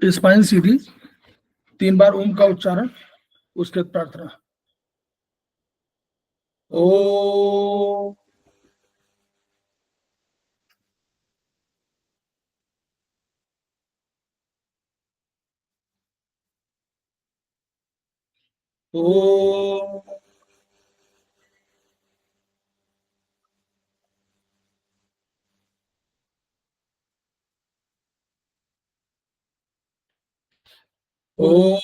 Spine सीधी, 3 बार ओम का उच्चारण, उसके बाद प्रार्थना। ओ ओ ओ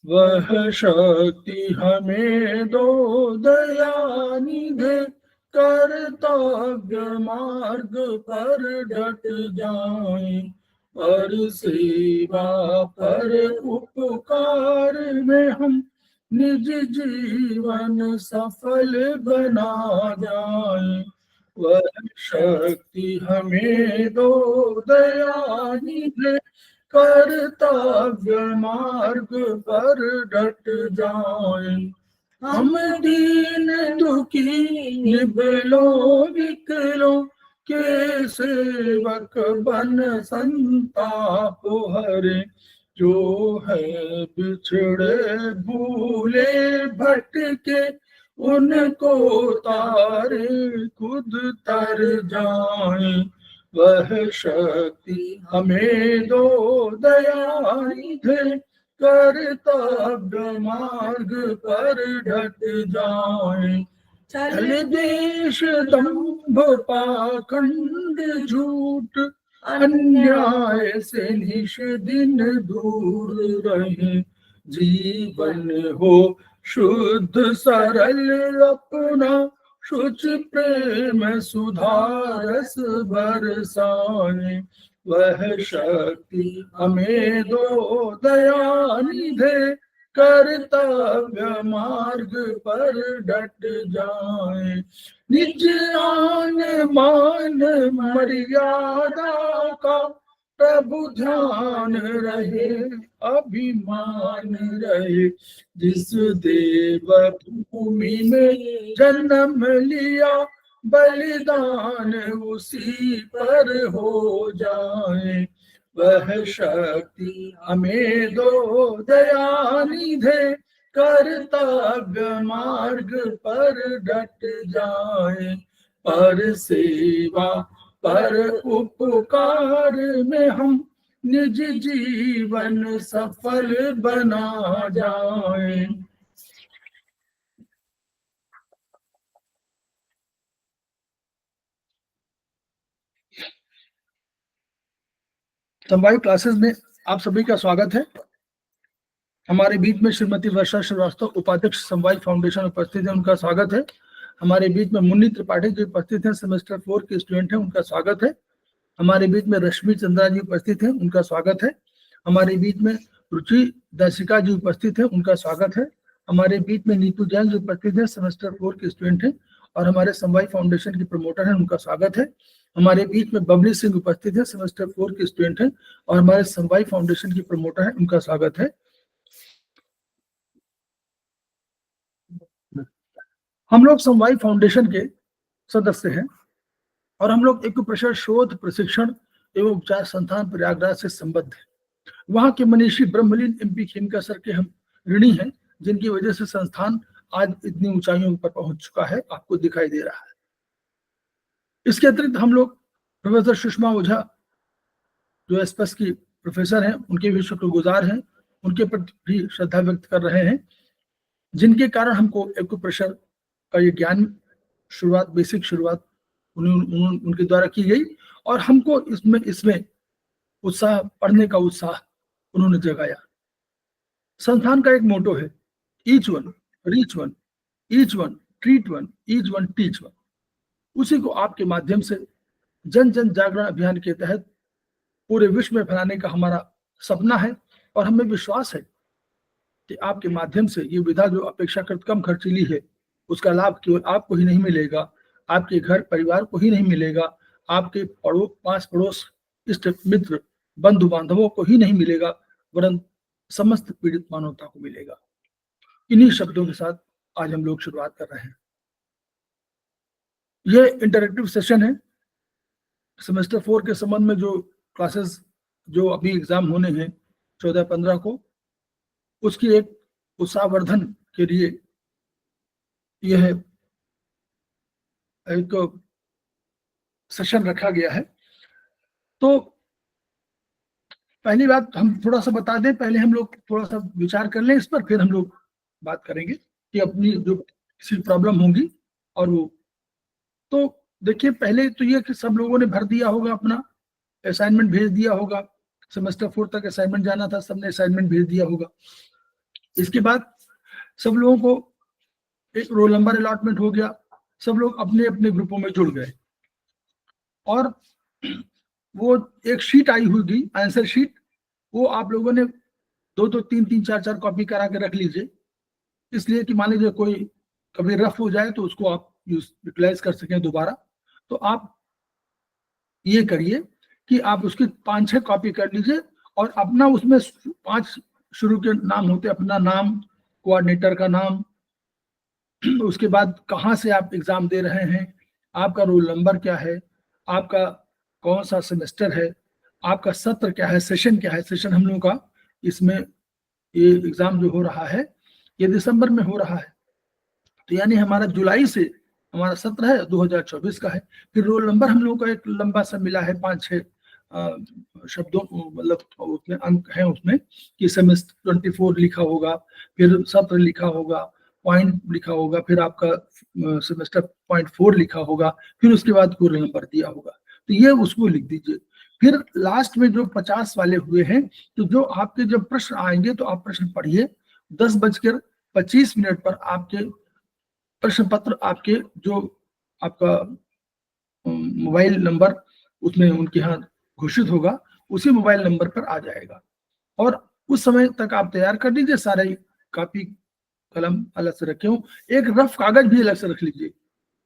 वह शक्ति हमें दो दयानिधे, कर्तव्य मार्ग पर डट जाए, पर सेवा पर उपकार में हम निज जीवन सफल बना जाए। वह शक्ति हमें दो दयानिधे, कर्तव्य मार्ग पर डट जाए, हम दीन दुखी निबलो विकलो के सेवक बन संताप हरे, जो है बिछड़े भूले भटके उनको तारे खुद तर जाए। वह शक्ति हमें दो दयानिधे, कर्तव्य मार्ग पर डट जाए, चल देश दंभ पाखंड झूठ अन्याय से निश दिन दूर रहे, जीवन हो शुद्ध सरल अपना, शुच प्रेम सुधारस बरसाए। वह शक्ति हमें दो दयानिधे, कर्तव्य मार्ग पर डट जाए, निज आन मान मर्यादा का प्रभु ध्यान रहे, अभिमान रहे, जिस देव भूमि में जन्म लिया, बलिदान उसी पर हो जाए। वह शक्ति हमें दो दयानिधे, कर्तव्य मार्ग पर डट जाए, पर सेवा पर उपकार में हम निज जीवन सफल बना जाए। समवायु क्लासेस में आप सभी का स्वागत है। हमारे बीच में श्रीमती वर्षा श्रीवास्तव उपाध्यक्ष समवायु फाउंडेशन उपस्थित है, उनका स्वागत है। हमारे बीच में मुन्नी त्रिपाठी जी उपस्थित हैं, सेमेस्टर 4 के स्टूडेंट हैं, उनका स्वागत है। हमारे बीच में रश्मि चंद्रा जी उपस्थित हैं, उनका स्वागत है। हमारे बीच में रुचि दर्शिका जी उपस्थित है, उनका स्वागत है। हमारे बीच में नीतू जैन जी उपस्थित है, सेमेस्टर 4 के स्टूडेंट हैं और हमारे समवायु फाउंडेशन के प्रमोटर हैं, उनका स्वागत है। हमारे बीच में बबली सिंह उपस्थित है, सेमेस्टर 4 के स्टूडेंट हैं और हमारे समवायु फाउंडेशन के प्रमोटर हैं, उनका स्वागत है। हम लोग समवायु फाउंडेशन के सदस्य हैं और हम लोग एक्यूप्रेशर शोध प्रशिक्षण एवं उपचार संस्थान प्रयागराज से संबद्ध है। वहां के मनीषी ब्रह्मलीन एमपी खेमका सर के हम ऋणी हैं, जिनकी वजह से संस्थान आज इतनी ऊंचाइयों पर पहुंच चुका है, आपको दिखाई दे रहा है। इसके अतिरिक्त हम लोग प्रोफेसर सुषमा ओझा जो एस्पस की प्रोफेसर हैं, उनके भी शुक्रगुजार हैं, उनके प्रति भी श्रद्धा व्यक्त कर रहे हैं, जिनके कारण हमको एक्यूप्रेशर का ये ज्ञान शुरुआत, बेसिक शुरुआत उनके द्वारा की गई और हमको इसमें उत्साह, पढ़ने का उत्साह उन्होंने जगाया। संस्थान का एक मोटो है, each one reach one, each one treat one, each one teach one. उसी को आपके माध्यम से जन जन जागरण अभियान के तहत पूरे विश्व में फैलाने का हमारा सपना है और हमें विश्वास है कि आपके माध्यम से ये विधा जो अपेक्षाकृत कम खर्चीली है, उसका लाभ केवल आपको ही नहीं मिलेगा, आपके घर परिवार को ही नहीं मिलेगा, आपके पास पड़ोस, इष्ट मित्र, बंधु बांधवों को ही नहीं मिलेगा, वरन समस्त पीड़ित मानवता को मिलेगा। इन्हीं शब्दों के साथ आज हम लोग शुरुआत कर रहे हैं। ये इंटरेक्टिव सेशन है। सेमेस्टर 4 के संबंध में जो क्लासेस जो अभी एग्जाम होने हैं 14-15 को, उसकी एक उत्साहवर्धन के लिए यह एक सेशन रखा गया है। तो पहली बात हम थोड़ा सा बता दें, पहले हम लोग थोड़ा सा विचार कर लें इस पर, फिर हम लोग बात करेंगे कि अपनी जो किसी प्रॉब्लम होंगी और वो। तो देखिए, पहले तो ये कि सब लोगों ने भर दिया होगा, अपना असाइनमेंट भेज दिया होगा। सेमेस्टर 4 तक असाइनमेंट जाना था, सबने असाइनमेंट भेज दिया होगा। इसके बाद सब लोगों को एक रोल नंबर अलॉटमेंट हो गया, सब लोग अपने अपने ग्रुपों में जुड़ गए और वो एक शीट आई होगी, आंसर शीट, वो आप लोगों ने 2-2, 3-3, 4-4 कॉपी करा के रख लीजिए, इसलिए कि मान लीजिए कोई कभी रफ हो जाए तो उसको आप यूटिलाइज कर सकें दोबारा। तो आप ये करिए कि आप उसकी 5-6 कॉपी कर लीजिए और अपना उसमें 5 शुरू के नाम होते, अपना नाम, कोऑर्डिनेटर का नाम, उसके बाद कहाँ से आप एग्जाम दे रहे हैं, आपका रोल नंबर क्या है, आपका कौन सा सेमेस्टर है, आपका सत्र क्या है, सेशन क्या है। सेशन हम लोगों का इसमें ये एग्जाम जो हो रहा है ये दिसंबर में हो रहा है, तो यानी हमारा जुलाई से हमारा सत्र है 2024 का है। फिर रोल नंबर हम लोगों का एक लंबा सा मिला है, 5-6 शब्दों, मतलब उसमें अंक है उसमें कि सेमेस्टर 24 लिखा होगा, फिर सत्र लिखा होगा, पॉइंट लिखा होगा, फिर आपका सेमेस्टर पॉइंट 4 लिखा होगा, फिर उसके बाद रोल नंबर दिया होगा। तो ये उसको लिख दीजिए। फिर लास्ट में जो 50 वाले हुए हैं, तो जो आपके जब प्रश्न आएंगे तो आप प्रश्न पढ़िए। 10:25 पर आपके प्रश्न पत्र, आपके जो आपका मोबाइल नंबर उसमें उनके यहाँ घोषित होगा, उसी मोबाइल नंबर पर आ जाएगा। और उस समय तक आप तैयार कर लीजिए, सारे कॉपी कलम अलग से रखे हो, एक रफ कागज भी अलग से रख लीजिए,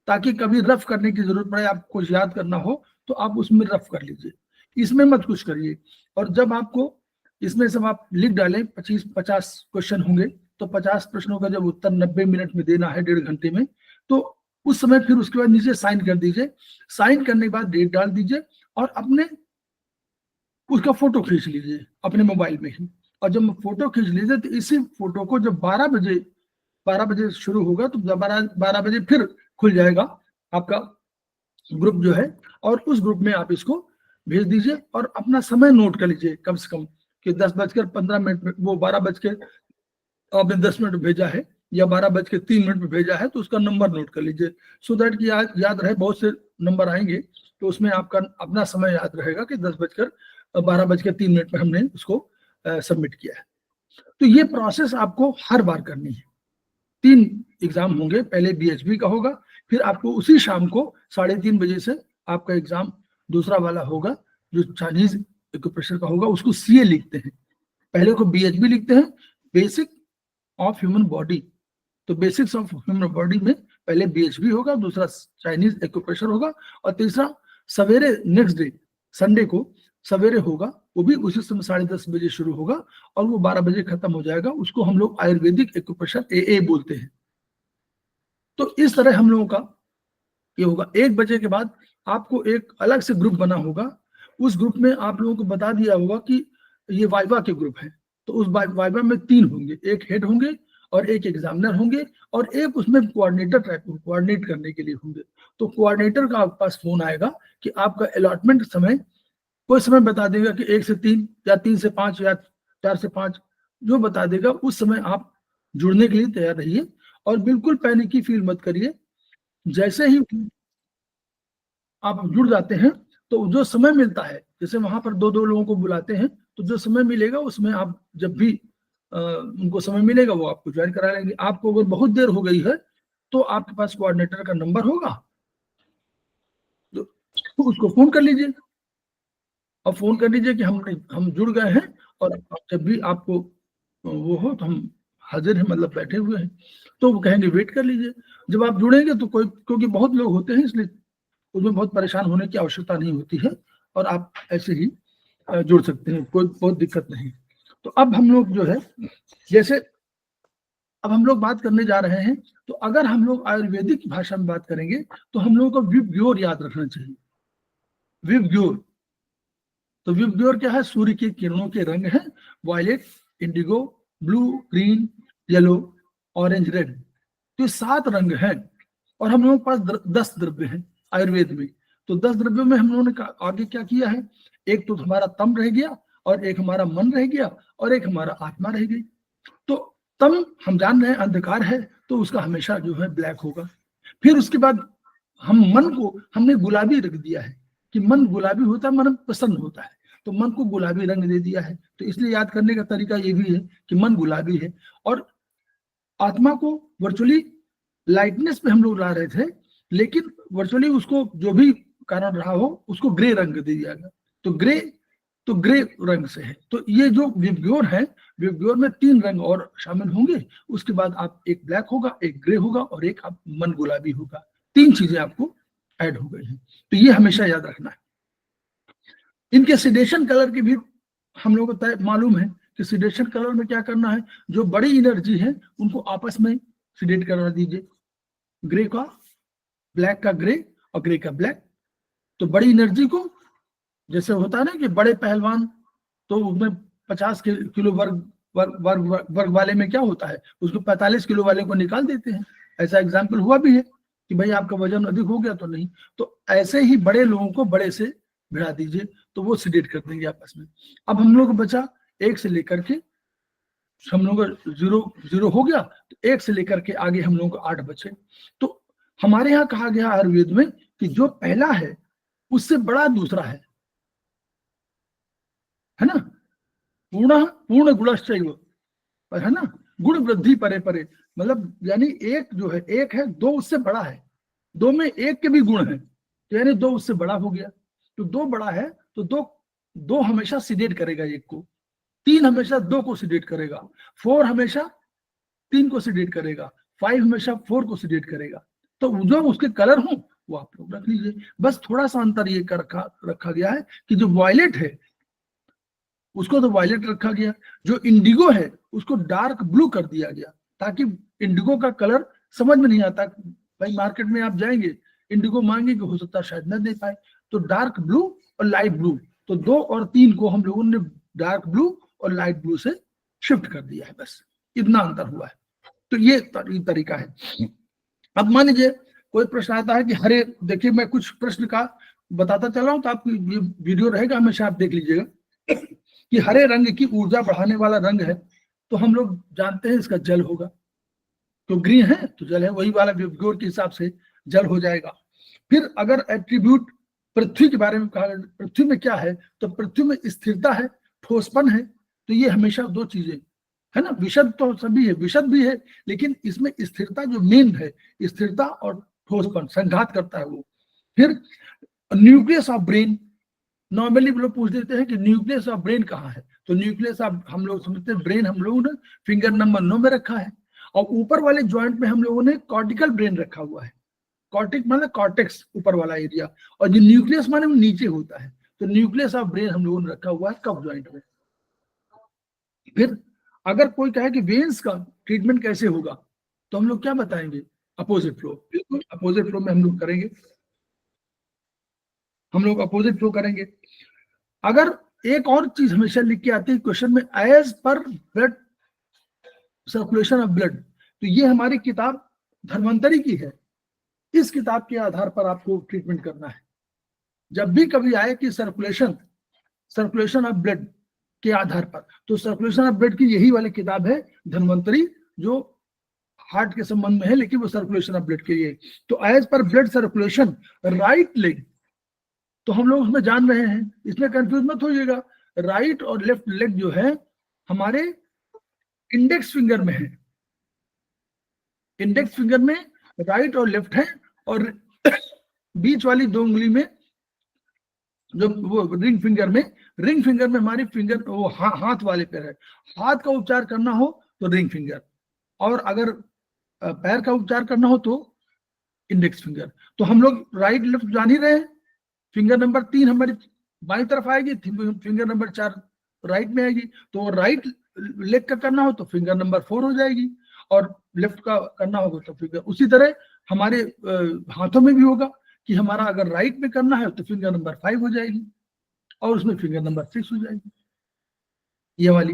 ताकि कभी रफ करने की जरूरत पड़े, आपको कुछ याद करना हो तो आप उसमें रफ कर लीजिए, इसमें मत कुछ करिए। और जब आपको इसमें सब आप लिख डालें, 25-50 क्वेश्चन होंगे, तो 50 प्रश्नों का जब उत्तर 90 मिनट में देना है, 1.5 घंटे में, तो उस समय फिर उसके बाद नीचे साइन कर दीजिए। साइन करने के बाद डेट डाल दीजिए और अपने उसका फोटो खींच लीजिए अपने मोबाइल में ही। और जब फोटो खींच लीजिए तो इसी फोटो को जब 12 बजे शुरू होगा तो 12 बजे फिर खुल जाएगा आपका ग्रुप जो है, और उस ग्रुप में आप इसको भेज दीजिए और अपना समय नोट कर लीजिए कम से कम कि 10:15 में, वो 12 आपने 10 मिनट भेजा है या 12:03 में भेजा है, तो उसका नंबर नोट कर लीजिए, सो दैट कि याद रहे। बहुत से नंबर आएंगे तो उसमें आपका अपना समय याद रहेगा कि 12:03 पर हमने उसको सबमिट किया है। तो ये प्रोसेस आपको हर बार करनी है। 3 एग्जाम होंगे, पहले बीएचबी का होगा, फिर आपको उसी शाम को 3:30 बजे से आपका एग्जाम दूसरा वाला होगा जो चाइनीज एक्यूप्रेशर का होगा, उसको सीए लिखते हैं। पहले को बीएचबी लिखते हैं, बेसिक ऑफ ह्यूमन बॉडी। तो बेसिक्स ऑफ ह्यूमन बॉडी में पहले बीएचबी होगा, दूसरा चाइनीज एक्यूप्रेशर होगा, और तीसरा सवेरे नेक्स्ट डे संडे को सवेरे होगा, वो भी उसी समय 10:30 बजे शुरू होगा और वो 12 बजे खत्म हो जाएगा। उसको हम लोग आयुर्वेदिक एक्यूप्रेशर AA बोलते हैं। तो इस तरह हम लोगों का ये होगा। 1 बजे के बाद आपको एक अलग से ग्रुप बना होगा, उस ग्रुप में आप लोगों को बता दिया होगा कि ये वाइवा के ग्रुप है। तो उस वाइवा में 3 होंगे, एक हेड होंगे और एक एग्जामिनर होंगे और एक उसमें कोऑर्डिनेटर टाइप कोऑर्डिनेट करने के लिए होंगे। तो कोऑर्डिनेटर का आपके पास फोन आएगा कि आपका अलॉटमेंट समय, कोई समय बता देगा कि 1 से 3 या 3 से 5 या 4 से 5, जो बता देगा उस समय आप जुड़ने के लिए तैयार रहिए और बिल्कुल पैनिक की फील मत करिए। जैसे ही आप जुड़ जाते हैं तो जो समय मिलता है, जैसे वहां पर 2-2 लोगों को बुलाते हैं, तो जो समय मिलेगा उसमें आप जब भी उनको समय मिलेगा वो आपको ज्वाइन करा लेंगे। आपको अगर बहुत देर हो गई है तो आपके पास कोऑर्डिनेटर का नंबर होगा, तो उसको फोन कर लीजिए और फोन कर लीजिए कि हम जुड़ गए हैं और जब भी आपको वो हो तो हम हाजिर हैं, मतलब बैठे हुए हैं। तो वो कहेंगे वेट कर लीजिए। जब आप जुड़ेंगे तो कोई, क्योंकि बहुत लोग होते हैं इसलिए उसमें बहुत परेशान होने की आवश्यकता नहीं होती है और आप ऐसे ही जुड़ सकते हैं, कोई बहुत दिक्कत नहीं। तो अब हम लोग जो है, जैसे अब हम लोग बात करने जा रहे हैं, तो अगर हम लोग आयुर्वेदिक भाषा में बात करेंगे तो हम लोगों को विबग्योर याद रखना चाहिए। विबग्योर, तो विबग्योर क्या है? सूर्य की किरणों के रंग हैं, violet, indigo, blue, green, yellow, orange, red. तो 7 रंग हैं और हम लोगों के पास 10 द्रव्य हैं आयुर्वेद में। तो 10 द्रव्यों में हम लोगों ने आगे क्या किया है? एक तो हमारा तम रह गया, और एक हमारा मन रह गया, और एक हमारा आत्मा रह गई। तो तम हम जान रहे हैं अंधकार है, तो उसका हमेशा जो है ब्लैक होगा। फिर उसके बाद हम मन को हमने गुलाबी रख दिया है कि मन गुलाबी होता है, मन प्रसन्न होता है, तो मन को गुलाबी रंग दे दिया है। तो इसलिए याद करने का तरीका ये भी है कि मन गुलाबी है। और आत्मा को वर्चुअली लाइटनेस पे हम लोग ला रहे थे, लेकिन वर्चुअली उसको जो भी कारण रहा हो उसको ग्रे रंग दे दिया गया। तो ग्रे रंग से है। तो ये जो विबग्योर है, विबग्योर में 3 रंग और शामिल होंगे। उसके बाद आप एक ब्लैक होगा, एक ग्रे होगा, और एक आप मन गुलाबी होगा। 3 चीजें आपको ऐड हो गई हैं। तो ये हमेशा याद रखना है। इनके सिडेशन कलर की भी हम लोगों को मालूम है कि सिडेशन कलर में क्या करना है? जो बड़ी एनर्जी है उनको आपस में सिडेट करा दीजिए। ग्रे का ब्लैक का ग्रे और ग्रे का ब्लैक। तो बड़ी एनर्जी को, जैसे होता है ना कि बड़े पहलवान, तो उसमें 50 किलो वर्ग वाले में क्या होता है, उसको 45 किलो वाले को निकाल देते हैं। ऐसा एग्जाम्पल हुआ भी है कि भाई आपका वजन अधिक हो गया तो नहीं। तो ऐसे ही बड़े लोगों को बड़े से भिड़ा दीजिए, तो वो सिडेट कर देंगे आपस में। अब हम लोग को बचा 1 से लेकर के, हम लोग का 0 हो गया, तो 1 से लेकर के आगे हम लोगों को 8 बचे। तो हमारे यहाँ कहा गया आयुर्वेद में कि जो पहला है उससे बड़ा दूसरा है ना? पूर्ण गुणश्चैव, पर है ना, गुण वृद्धि परे परे। मतलब यानी एक जो है, एक है, 2 उससे बड़ा है, 2 में 1 के भी गुण है, तो यानी 2 उससे बड़ा हो गया। तो 2 बड़ा है, तो 2 हमेशा सिडेट करेगा 1 को, 3 हमेशा 2 को सिडेट करेगा, 4 हमेशा 3 को सिडेट करेगा, 5 हमेशा 4 को सिडेट करेगा। तो जो उसके कलर हो वो आप लोग रख लीजिए। बस थोड़ा सा अंतर ये रखा गया है कि जो वायलेट है उसको तो वायलेट रखा गया, जो इंडिगो है उसको डार्क ब्लू कर दिया गया, ताकि इंडिगो का कलर समझ में नहीं आता। भाई मार्केट में आप जाएंगे, इंडिगो मांगेंगे, हो सकता है शायद न दे पाए, तो डार्क ब्लू और लाइट ब्लू, तो 2 और 3 को हम लोगों ने डार्क ब्लू और लाइट ब्लू से शिफ्ट कर दिया है। बस इतना अंतर हुआ है। तो ये तरीका है। अब मान लीजिए कोई प्रश्न आता है कि हरे, देखिए मैं कुछ प्रश्न का बताता चला हूं, तो आपकी ये वीडियो रहेगा, हमेशा आप देख लीजिएगा कि हरे रंग की ऊर्जा बढ़ाने वाला रंग है, तो हम लोग जानते हैं इसका जल होगा। तो ग्रीन है तो जल है, वही वाला विबग्योर के हिसाब से जल हो जाएगा। फिर अगर एट्रीब्यूट पृथ्वी के बारे में कहा, पृथ्वी में क्या है, तो पृथ्वी में स्थिरता है, ठोसपन है। तो ये हमेशा 2 चीजें है ना, विशद तो सभी है, विशद भी है, लेकिन इसमें स्थिरता जो मेन है, स्थिरता और ठोसपन संघात करता है वो। फिर न्यूक्लियस ऑफ ब्रेन, नॉर्मली लोग पूछ देते हैं कि न्यूक्लियस ऑफ ब्रेन कहाँ है, तो न्यूक्लियस ऑफ, हम लोग समझते हैं ब्रेन हम लोगों ने फिंगर नंबर 9 में रखा है, और ऊपर वाले जॉइंट में हम लोगों ने कॉर्टिकल ब्रेन रखा हुआ है। कॉर्टिक मतलब कॉर्टेक्स, ऊपर वाला एरिया, और जो न्यूक्लियस माने वो नीचे होता है। तो न्यूक्लियस ऑफ ब्रेन हम लोगों ने रखा हुआ है कफ जॉइंट में। फिर अगर कोई कहे कि वेन्स का ट्रीटमेंट कैसे होगा, तो हम लोग क्या बताएंगे? Opposite flow. बिल्कुल अपोजिट फ्लो में हम लोग करेंगे, हम लोग अपोजिट फ्लो करेंगे। अगर एक और चीज हमेशा लिख के आती है क्वेश्चन में, as per blood circulation of blood, तो ये हमारी किताब धन्वंतरी की है, इस किताब के आधार पर आपको ट्रीटमेंट करना है। जब भी कभी आए कि सर्कुलेशन ऑफ ब्लड के आधार पर, तो सर्कुलेशन ऑफ ब्लड की यही वाली किताब है धन्वंतरी, जो हार्ट के संबंध में है, लेकिन वो सर्कुलेशन ऑफ ब्लड के लिए। तो as per blood circulation right leg, तो हम लोग उसमें जान रहे हैं, इसमें कंफ्यूज मत होइएगा। राइट और लेफ्ट लेग जो है हमारे इंडेक्स फिंगर में है, इंडेक्स फिंगर में राइट और लेफ्ट है, और बीच वाली 2 उंगली में जो वो रिंग फिंगर में हमारी फिंगर वो हाथ वाले पैर है। हाथ का उपचार करना हो तो रिंग फिंगर, और अगर पैर का उपचार करना हो तो इंडेक्स फिंगर। तो हम लोग राइट लेफ्ट जान ही रहे हैं। फिंगर नंबर 3 हमारी बाई तरफ आएगी, फिंगर नंबर 4 राइट में आएगी। तो राइट लेग का करना हो तो फिंगर नंबर 4 हो जाएगी, और लेफ्ट का करना होगा तो फिंगर उसी तरह हमारे हाथों में भी होगा कि हमारा अगर राइट में करना है तो फिंगर नंबर 5 हो जाएगी और उसमें फिंगर नंबर 6 हो जाएगी, ये वाली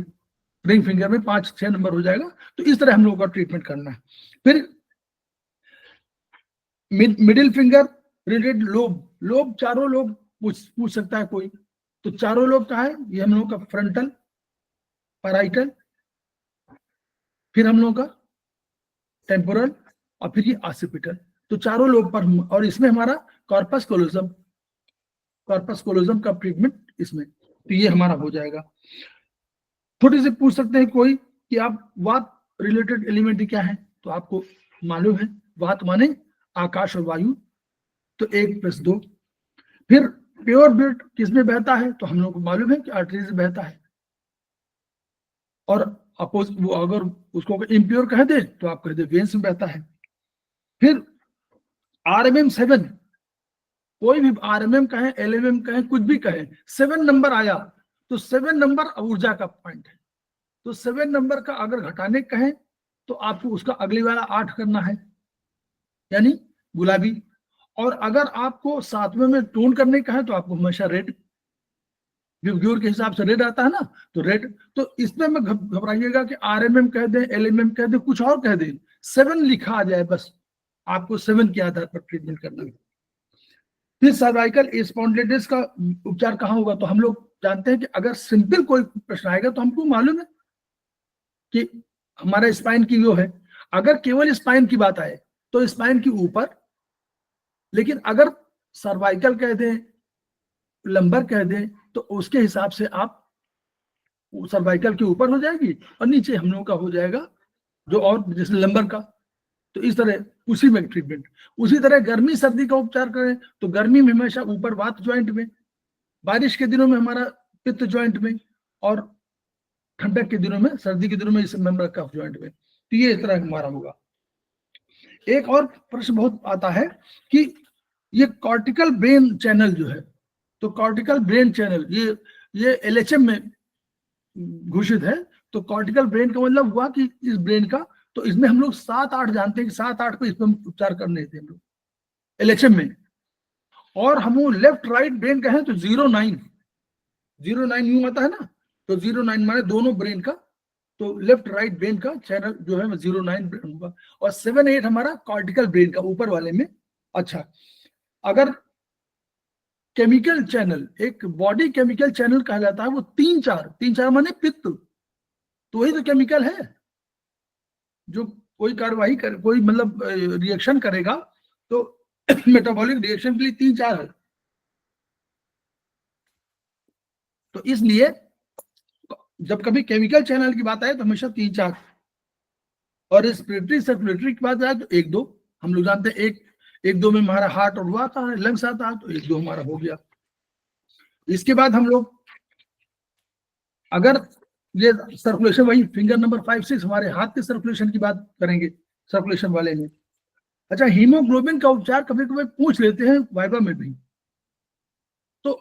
रिंग फिंगर में 5-6 नंबर हो जाएगा। तो इस तरह हम लोगों का ट्रीटमेंट करना है। फिर middle finger related lobe, lobe चारों लोब पूछ सकता है कोई, तो चारों लोब क्या है, ये हम लोगों का फ्रंटल, पैराइटल, फिर हम लोगों का टेम्पोरल और फिर ये ऑसिपिटल। तो चारों लोब पर और इसमें हमारा कॉर्पस कोलोजम, कॉर्पस कोलोजम का ट्रीटमेंट इसमें, तो ये हमारा हो जाएगा। थोड़ी से पूछ सकते हैं कोई कि आप वात रिलेटेड एलिमेंट क्या है, तो आपको मालूम है वात माने आकाश और वायु, तो 1+2। फिर प्योर ब्लड किसमें बहता है, तो हम लोग को मालूम है कि आर्टरी से बहता है, और अपोज वो अगर उसको इम्प्योर कह दे तो आप कह दे वेन्स में बहता है। फिर RMM 7, कोई भी RMM कहें LMM कहें कुछ भी कहें, 7 नंबर आया तो 7 नंबर ऊर्जा का पॉइंट है, तो 7 नंबर का अगर घटाने कहें तो आपको उसका अगली वाला 8 करना है, यानी गुलाबी। और अगर आपको 7वें में टोन करने का है तो आपको हमेशा रेड, विग्योर के हिसाब से रेड आता है ना, तो रेड। तो इसमें मैं घबराइएगा कि RMM कह दें, LMM कह दें, कुछ और कह दें, 7 लिखा आ जाए बस, आपको 7 के आधार पर ट्रीटमेंट करना है। फिर सर्वाइकल स्पॉन्डिलाइटिस का उपचार कहाँ होगा, तो हम लोग जानते हैं कि अगर सिंपल कोई प्रश्न आएगा तो हमको मालूम है कि हमारा स्पाइन की वो है, अगर केवल स्पाइन की बात आए तो स्पाइन के ऊपर, लेकिन अगर सर्वाइकल कह दें, लंबर कह दें, तो उसके हिसाब से आप सर्वाइकल के ऊपर हो जाएगी और नीचे हम लोगों का हो जाएगा जो और जैसे लंबर का। तो इस तरह उसी में ट्रीटमेंट। उसी तरह गर्मी सर्दी का उपचार करें तो गर्मी में हमेशा ऊपर वात ज्वाइंट में, बारिश के दिनों में हमारा पित्त ज्वाइंट में, और ठंडक के दिनों में, सर्दी के दिनों में इस मेंबर कफ ज्वाइंट में। तो ये इस तरह हमारा होगा। एक और प्रश्न बहुत आता है कि ये कॉर्टिकल ब्रेन चैनल जो है, तो कॉर्टिकल ब्रेन चैनल ये LHM में घोषित है। तो कॉर्टिकल ब्रेन का मतलब हुआ कि इस ब्रेन का, तो इसमें हम लोग 7-8 जानते हैं कि 7-8 को इसमें उपचार करने थे हम लोग LHM में। और हम लेफ्ट राइट ब्रेन का है तो 0-9 यूं आता है ना, तो 0-9 माने दोनों ब्रेन का, तो लेफ्ट राइट ब्रेन का चैनल जो है 0-9 होगा। और 7-8 हमारा कॉर्टिकल ब्रेन का ऊपर वाले में। अच्छा, अगर केमिकल चैनल, एक बॉडी केमिकल चैनल कहा जाता है, वो 3-4 माने पित्त, तो वही तो केमिकल है जो कोई कार्यवाही कर, कोई मतलब रिएक्शन करेगा, तो मेटाबॉलिक रिएक्शन के लिए 3-4 है। तो इसलिए जब कभी केमिकल चैनल की बात आए तो हमेशा 3-4, और रेस्पिरेटरी सर्कुलेटरी की बात आए तो 1-2। हम लोग जानते हैं 1-2 में हमारा हार्ट और वो आता है, लंग्स आता है, तो 1-2 हमारा हो गया। इसके बाद हम लोग अगर ये सर्कुलेशन, वही फिंगर नंबर 5-6 हमारे हाथ के सर्कुलेशन की बात करेंगे, सर्कुलेशन वाले में। अच्छा, हीमोग्लोबिन का उपचार कभी कभी पूछ लेते हैं वाइवा में भी, तो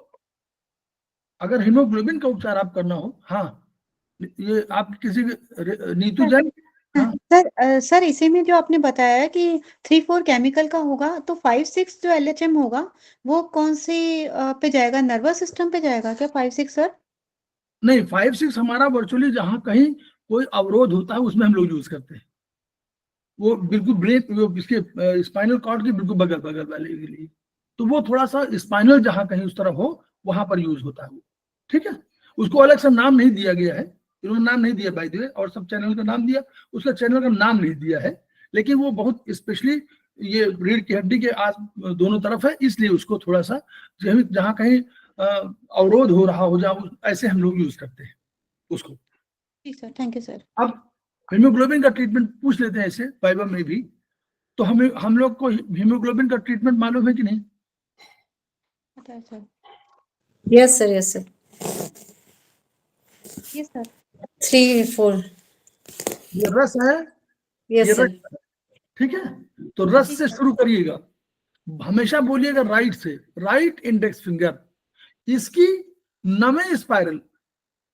अगर हीमोग्लोबिन का उपचार आप करना हो, हाँ, ये आप किसी नीतू जैन, हाँ सर इसी में जो आपने बताया कि 3-4 केमिकल का होगा, तो 5-6 जो LHM होगा वो कौन सी पे जाएगा, नर्वस सिस्टम पे जाएगा क्या 5-6 सर? नहीं, 5-6 हमारा वर्चुअली जहां कहीं कोई अवरोध होता है उसमें हम लोग यूज करते हैं, वो बिल्कुल ब्रेन, वो इसके स्पाइनल कॉर्ड के बिल्कुल बगल बगल वाले के लिए, तो वो थोड़ा सा स्पाइनल जहां कहीं उस तरह हो वहां पर यूज होता है वो, ठीक है। उसको अलग से नाम नहीं दिया गया है, इन्होंने नाम नहीं दिया बाय द वे, और सब चैनल का नाम दिया, उसका चैनल का नाम नहीं दिया है, लेकिन वो बहुत स्पेशली ये रीढ़ की हड्डी के आस दोनों तरफ है, इसलिए उसको थोड़ा सा जहां कहीं अवरोध हो रहा हो जाओ, ऐसे हम लोग यूज करते हैं उसको। ठीक सर, थैंक यू सर। अब हीमोग्लोबिन का ट्रीटमेंट पूछ लेते हैं ऐसे वाइवा में भी, तो हम लोग को हीमोग्लोबिन का ट्रीटमेंट मालूम है कि नहीं? Yes sir, yes sir, yes sir. 3-4, ये रस है, यस ये सर, रस, ठीक है। तो रस से शुरू करिएगा, हमेशा बोलिएगा राइट से, राइट इंडेक्स फिंगर, इसकी नवे स्पाइरल,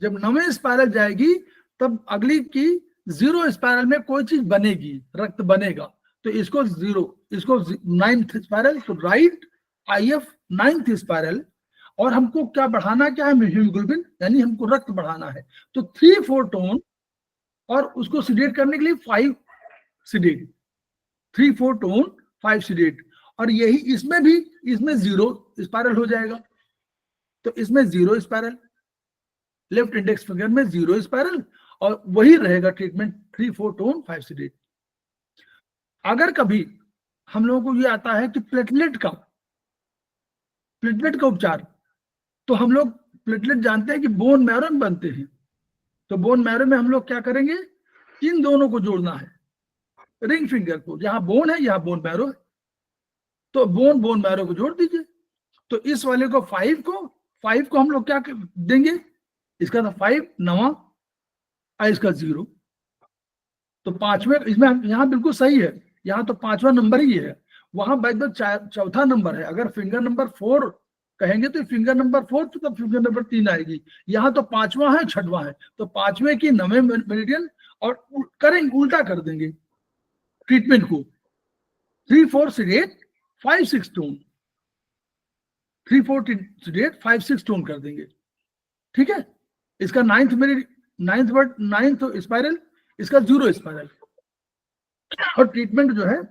जब नवे स्पाइरल जाएगी तब अगली की जीरो स्पाइरल में कोई चीज बनेगी, रक्त बनेगा, तो इसको जीरो, इसको नाइन्थ स्पाइरल, तो राइट IF नाइन्थ स्पाइरल। और हमको क्या बढ़ाना, क्या है, हीमोग्लोबिन, यानी हमको रक्त बढ़ाना है। तो 3-4 टोन, और उसको सिडेट करने के लिए 5 सिडेट, 3-4 टोन 5 सिडेट। और यही इसमें भी, इसमें जीरो स्पाइरल हो जाएगा, तो इसमें zero spiral, left index finger में जीरो स्पाइरल, और वही रहेगा ट्रीटमेंट 3-4 टोन 5 सिडेट। अगर कभी हम लोगों को ये आता है कि प्लेटलेट का उपचार, तो हम लोग प्लेटलेट जानते हैं कि बोन मैरो में बनते हैं, तो बोन मैरो में हम लोग क्या करेंगे, इन दोनों को जोड़ना है, रिंग फिंगर को, जहां बोन है यहाँ बोन मैरो है, तो बोन मैरो को जोड़ दीजिए। तो इस वाले को 5 को हम लोग क्या देंगे, इसका था 5 नवा, इसका 0, तो 5वें, इसमें यहाँ बिल्कुल सही है, यहाँ तो 5वां नंबर ही है, वहां बाय द चौथा नंबर है। अगर फिंगर नंबर 4 कहेंगे तो फिंगर नंबर 4, तो तब फिंगर नंबर 3 आएगी। यहाँ तो 5वां है, 6वां है, तो 5वें की 9वें मेरिडियन, और करेंगे, उल्टा कर देंगे ट्रीटमेंट को, 3-4 सिडेट 5-6 टोन, 3-4 सिडेट 5-6 टोन कर देंगे, ठीक है। इसका नाइन्थ स्पाइरल, इसका 0 स्पाइरल, और ट्रीटमेंट जो है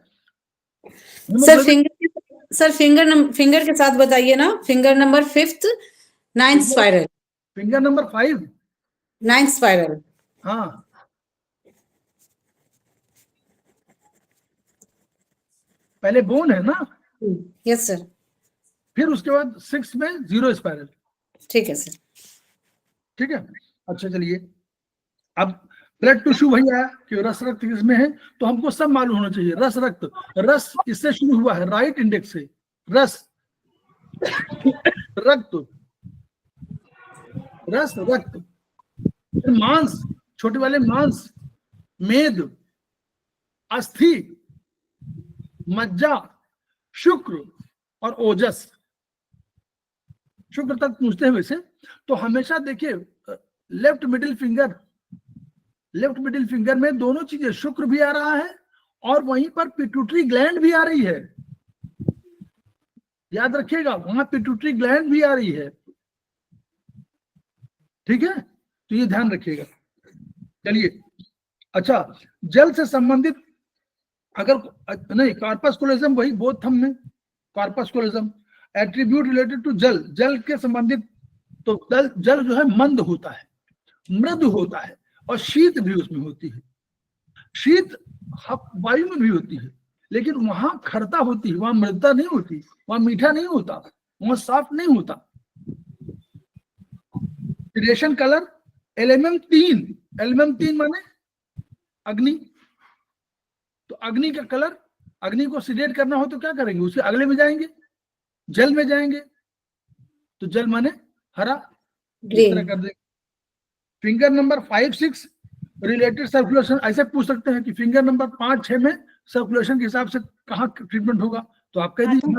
सर फिंगर के साथ बताइए ना, finger number 5th 9th spiral, finger number 5 9th spiral, हाँ, पहले बोन है ना, यस सर, फिर उसके बाद 6 में 0 स्पाइरल, ठीक है सर, ठीक है। अच्छा चलिए, अब ब्लड टिश्यू वही आया कि रस रक्त किसमें है, तो हमको सब मालूम होना चाहिए। रस रक्त, रस इससे शुरू हुआ है, राइट इंडेक्स से, रस रक्त, रस रक्त, मांस, छोटे वाले मांस, मेद, अस्थि, मज्जा, शुक्र और ओजस। शुक्र तक पूछते हैं वैसे, तो हमेशा देखिए लेफ्ट मिडिल फिंगर में दोनों चीजें, शुक्र भी आ रहा है और वहीं पर पिट्यूटरी ग्लैंड भी आ रही है, याद रखिएगा, वहां पिट्यूटरी ग्लैंड भी आ रही है, ठीक है, तो ये ध्यान रखिएगा। चलिए, अच्छा, जल से संबंधित, अगर नहीं, कॉर्पस कोलोजम वही बोथ थंब में, कॉर्पस कोलोजम, एट्रीब्यूट रिलेटेड टू जल, जल के संबंधित, तो जल जो है मंद होता है, मृदु होता है, और शीत भी उसमें होती है। शीत वायु में भी होती है, लेकिन वहां खरता होती है, वहां मृदुता नहीं होती, वहां मीठा नहीं होता, वहां सॉफ्ट नहीं होता। रेशन कलर, LMM3 माने अग्नि, तो अग्नि का कलर, अग्नि को सिडेट करना हो तो क्या करेंगे, उसके अगले में जाएंगे, जल में जाएंगे, तो जल माने हरा, इस तरह कर देंगे। फिंगर नंबर 5-6 रिलेटेड सर्कुलेशन, ऐसे पूछ सकते हैं कि फिंगर नंबर 5-6 में सर्कुलेशन के हिसाब से कहाँ ट्रीटमेंट होगा, तो आप कह दीजिए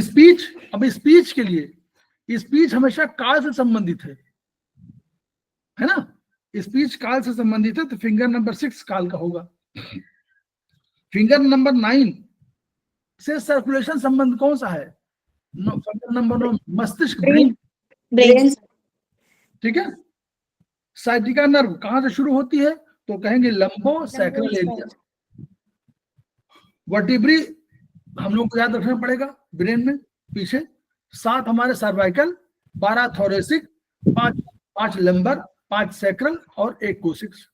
स्पीच। अब स्पीच के लिए, स्पीच हमेशा काल से संबंधित है ना, स्पीच काल से संबंधित है, तो फिंगर नंबर 6 काल का होगा। फिंगर नंबर 9 से सर्कुलेशन संबंध कौन सा है, फिंगर नंबर 9 मस्तिष्क, ब्रेन, ठीक है। साइटिका नर्व कहां से शुरू होती है, तो कहेंगे लंबो सैक्रल एरिया। वर्टिब्री हम लोग को याद रखना पड़ेगा, ब्रेन में पीछे 7 हमारे सर्वाइकल, 12 थोरेसिक, 5 लंबर, 5 सैक्रल और 1 कोसिक्स,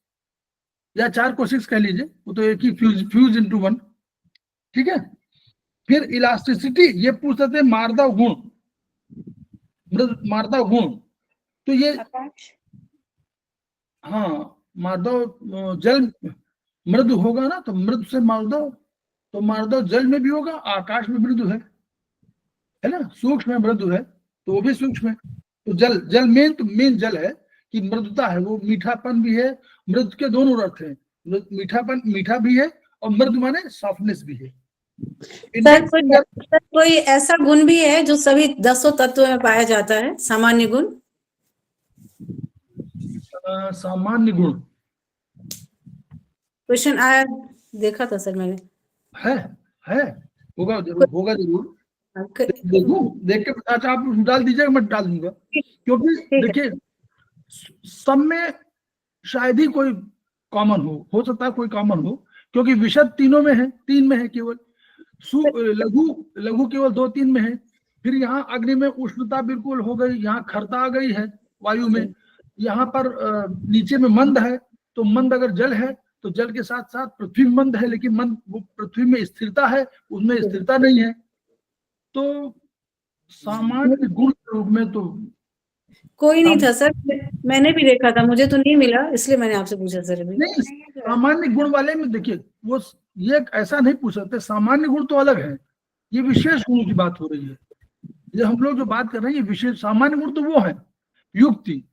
या 4 कोसिक्स कह लीजिए, वो तो एक ही फ्यूज इनटू वन, ठीक है। फिर इलास्टिसिटी, ये पूछ सकते हैं मार्दव गुण, मार्दव गुण, तो ये हाँ, मार्दव जल मृदु होगा ना, तो मृदु से मार्दव, तो मार्दव जल में भी होगा, आकाश में मृदु है ना, सूक्ष्म में मृदु है, तो वो भी सूक्ष्म है। तो जल मेन जल है कि मृदुता है, वो मीठापन भी है, मृदु के दोनों अर्थ हैं, मीठापन, मीठा भी है, और मृदु माने सॉफ्टनेस भी है। सर कोई ऐसा गुण भी है जो सभी 10 तत्व में पाया जाता है, सामान्य गुण? सामान्य गुण क्वेश्चन आया, देखा था सर मैंने। है है होगा जरूर, होगा जरूर। देखूं, देख के अच्छा आप डाल दीजिएगा, मैं डाल दूंगा, क्योंकि है। देखिए सब में शायद ही कोई कॉमन हो सकता है कोई कॉमन हो, क्योंकि विशद तीनों में है, 3 में है केवल, लघु लघु केवल 2-3 में है। फिर यहाँ अग्नि में उष्णता बिल्कुल हो गई, यहाँ खरता आ गई है वायु में, यहाँ पर नीचे में मंद है, तो मंद अगर जल है तो जल के साथ साथ पृथ्वी में मंद है, लेकिन मंद वो पृथ्वी में स्थिरता है, उसमें स्थिरता नहीं है। तो सामान्य गुण के रूप में तो कोई नहीं था सर, मैंने भी देखा था, मुझे तो नहीं मिला, इसलिए मैंने आपसे पूछा सर अभी। नहीं, सामान्य गुण वाले में देखिए वो ये ऐसा नहीं पूछ सकते, सामान्य गुण तो अलग है, ये विशेष गुणों की बात हो रही है। ये हम लोग जो बात कर रहे हैं ये विशेष, सामान्य गुण तो वो है युक्ति,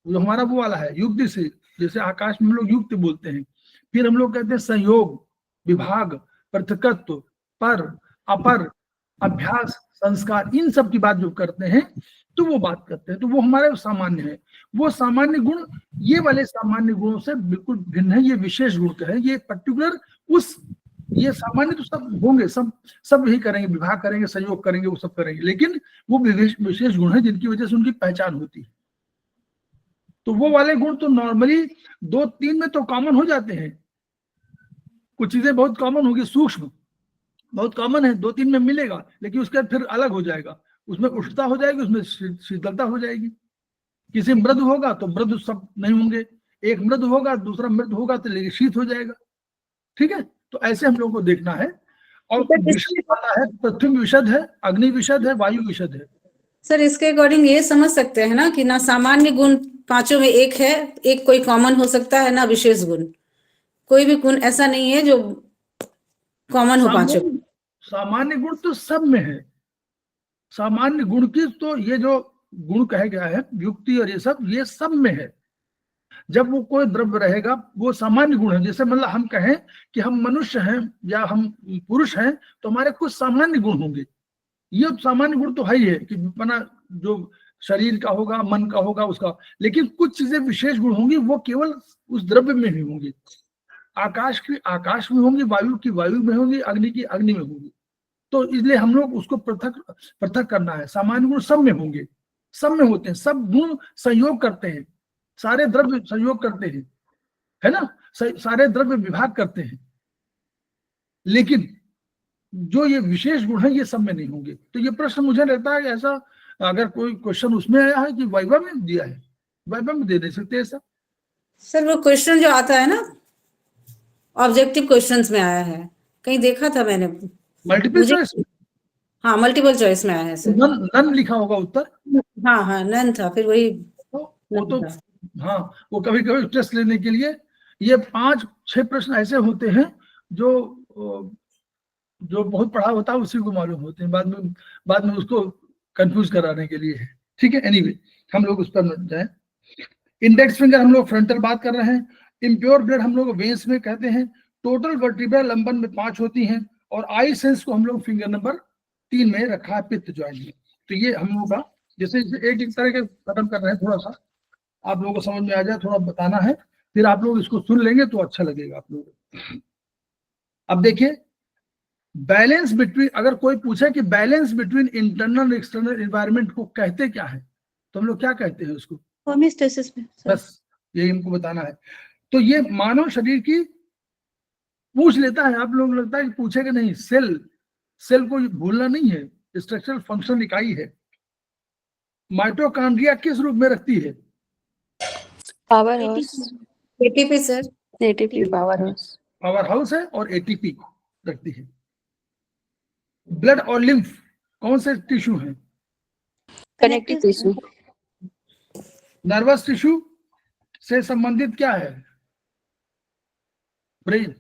जो हमारा वो वाला है युक्ति से, जैसे आकाश में हम लोग युक्ति बोलते हैं। फिर हम लोग कहते हैं संयोग, विभाग, पृथकत्व, पर, अपर, अभ्यास, संस्कार, इन सब की बात जो करते हैं तो वो बात करते हैं, तो वो हमारे सामान्य है। वो सामान्य गुण ये वाले सामान्य गुणों से बिल्कुल भिन्न है, ये विशेष गुण का है, ये पर्टिकुलर उस, ये सामान्य तो सब होंगे, सब यही करेंगे, विभाग करेंगे, संयोग करेंगे, वो सब करेंगे, लेकिन वो विशेष गुण है जिनकी वजह से उनकी पहचान होती है। तो वो वाले गुण तो नॉर्मली 2-3 में तो कॉमन हो जाते हैं, कुछ चीजें बहुत कॉमन होगी, सूक्ष्म बहुत कॉमन है, 2-3 में मिलेगा, लेकिन उसके बाद फिर अलग हो जाएगा, उसमें उष्णता हो जाएगी, उसमें शीतलता हो जाएगी। किसी मृद होगा तो मृद सब नहीं होंगे, एक मृद होगा दूसरा मृद होगा तो लेकिन शीत हो जाएगा। ठीक है, तो ऐसे हम लोग को देखना है। और विषद वाला है, पृथ्वी विशद है, अग्नि विशद है, वायु विशद है। सर इसके अकॉर्डिंग ये समझ सकते हैं ना कि ना सामान्य गुण पांचों में एक है, एक कोई कॉमन हो सकता है, ना विशेष गुण, कोई भी गुण ऐसा नहीं है जो कॉमन हो पांचों। सामान्य गुण तो सब में है, सामान्य गुण की तो ये जो गुण कहा गया है युक्ति और ये सब में है। जब वो कोई द्रव्य रहेगा वो सामान्य गुण है, जैसे मतलब हम कहें कि हम मनुष्य हैं या हम पुरुष हैं तो हमारे कुछ सामान्य गुण होंगे, ये सामान्य गुण तो है ही है कि बना जो शरीर का होगा, मन का होगा उसका, लेकिन कुछ चीजें विशेष गुण होंगी, वो केवल उस द्रव्य में ही होंगी। आकाश की आकाश में होंगी, वायु की वायु में होंगी, अग्नि की अग्नि में होंगी। तो इसलिए हम लोग उसको पृथक करना है। सामान्य गुण सब में होंगे, सब में होते हैं, सब गुण संयोग करते हैं, सारे द्रव्य संयोग करते हैं, है ना, सारे द्रव्य विभाग करते हैं, लेकिन जो ये विशेष गुण है ये सब में नहीं होंगे। तो ये प्रश्न मुझे लगता है कि ऐसा अगर कोई क्वेश्चन उसमें आया है कि वाइवा में दिया है, वाइवा में दे दे सकते हैं ऐसा। सर वो क्वेश्चन जो आता है ना ऑब्जेक्टिव क्वेश्चंस में आया है, कहीं देखा था मैंने, मल्टीपल चॉइस, हाँ मल्टीपल चॉइस में आया है सर। नन लिखा होगा उत्तर, हाँ नन था, फिर वही वो तो हाँ, वो कभी कभी टेस्ट लेने के लिए ये 5-6 प्रश्न ऐसे होते हैं जो बहुत पढ़ा होता है उसी को मालूम होते हैं, बाद में उसको कंफ्यूज कराने के लिए है। ठीक है, एनीवे हम लोग उस पर जाए। इंडेक्स फिंगर हम लोग फ्रंटल बात कर रहे हैं। इम्प्योर ब्लड हम लोग वेंस में कहते हैं। टोटल वर्टिब्रल लंबन में 5 होती हैं, और आई सेंस को हम लोग फिंगर नंबर 3 में रखा है, पित्त ज्वाइंट में। तो ये हम लोग का जैसे एक तरह के खत्म कर रहे हैं, थोड़ा सा आप लोगों को समझ में आ जाए, थोड़ा बताना है, फिर आप लोग इसको सुन लेंगे तो अच्छा लगेगा आप लोगों को। अब देखिए बैलेंस बिटवीन, अगर कोई पूछे कि balance between internal external environment को कहते क्या है, तो हम लोग क्या कहते हैं उसको, होमियोस्टेसिस में सर। बस यही हमको बताना है। तो ये मानव शरीर की पूछ लेता है, आप लोग लगता है कि पूछेगा नहीं, सेल को भूलना नहीं है, स्ट्रक्चरल फंक्शन इकाई है। माइटोकॉन्ड्रिया किस रूप में रखती है, power house, ATP sir, ATP power house, power house है और एटीपी रखती है। ब्लड और लिम्फ कौन से टिश्यू हैं, कनेक्टिव टिश्यू, नर्वस टिश्यू से संबंधित क्या है, ब्रेन,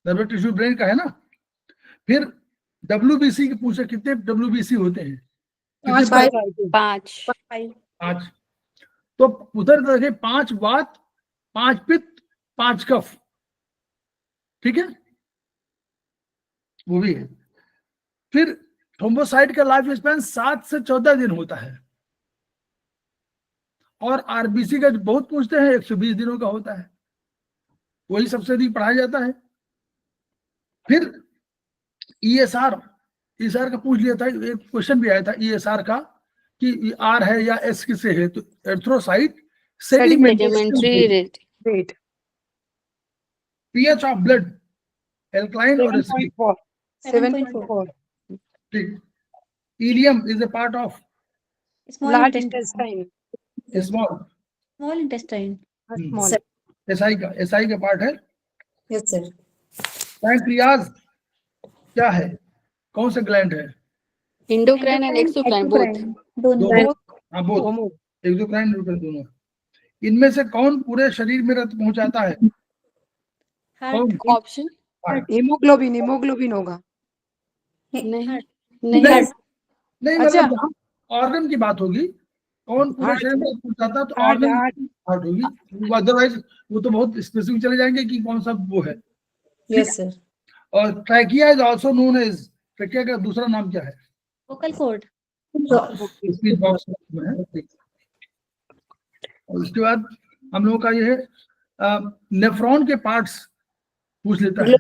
नर्वस टिश्यू ब्रेन का है ना। फिर डब्ल्यूबीसी के पूछे कितने डब्ल्यूबीसी होते हैं, 5 5। तो उधर देखे 5 वात, 5 पित्त, 5 कफ, ठीक है, वो भी है। फिर थ्रोम्बोसाइट का लाइफ स्पैन 7 से 14 दिन होता है, और आरबीसी का बहुत पूछते हैं, 120 दिनों का होता है, वही सबसे अधिक पढ़ाया जाता है। फिर ईएसआर, ईएसआर का पूछ लिया था, एक क्वेश्चन भी आया था ईएसआर का कि आर है या एस किससे है, तो erythrocyte Sedimentary rate. Rate. PH of blood alkaline और एसिडिक, 7.4. ठीक। Ilium is a part of small Large intestine, intestine. Small, small intestine, Small. SI का पार्ट है। Yes sir. पैंक्रियाज क्या है, कौन सा ग्लैंड है? Endocrine and exocrine both. दोनों। हाँ बोथ, Homo. एक्सोक्राइन एंडोक्राइन दोनों। इनमें से कौन पूरे शरीर में रक्त पहुंचाता है? हार्ट, कौन? Option? Hemoglobin. Hemoglobin होगा. नहीं हार्ट, नहीं नहीं, नहीं अच्छा। मतलब जहाँ ऑर्गन की बात होगी, कौन पूरे Heart. शरीर में रक्त पहुंचाता है, तो Heart, ऑर्गन heart. हार्ट होगी, अदरवाइज वो तो बहुत स्पेसिफिक चले जाएंगे कि कौन सा वो है। Yes sir. और trachea is also known as, trachea का दूसरा नाम क्या है? वोकल कॉर्ड, स्पीच बॉक्स में है, ठीक। और उसके बाद हम लोगों का ये है नेफ्रॉन के पार्ट्स पूछ लेता है।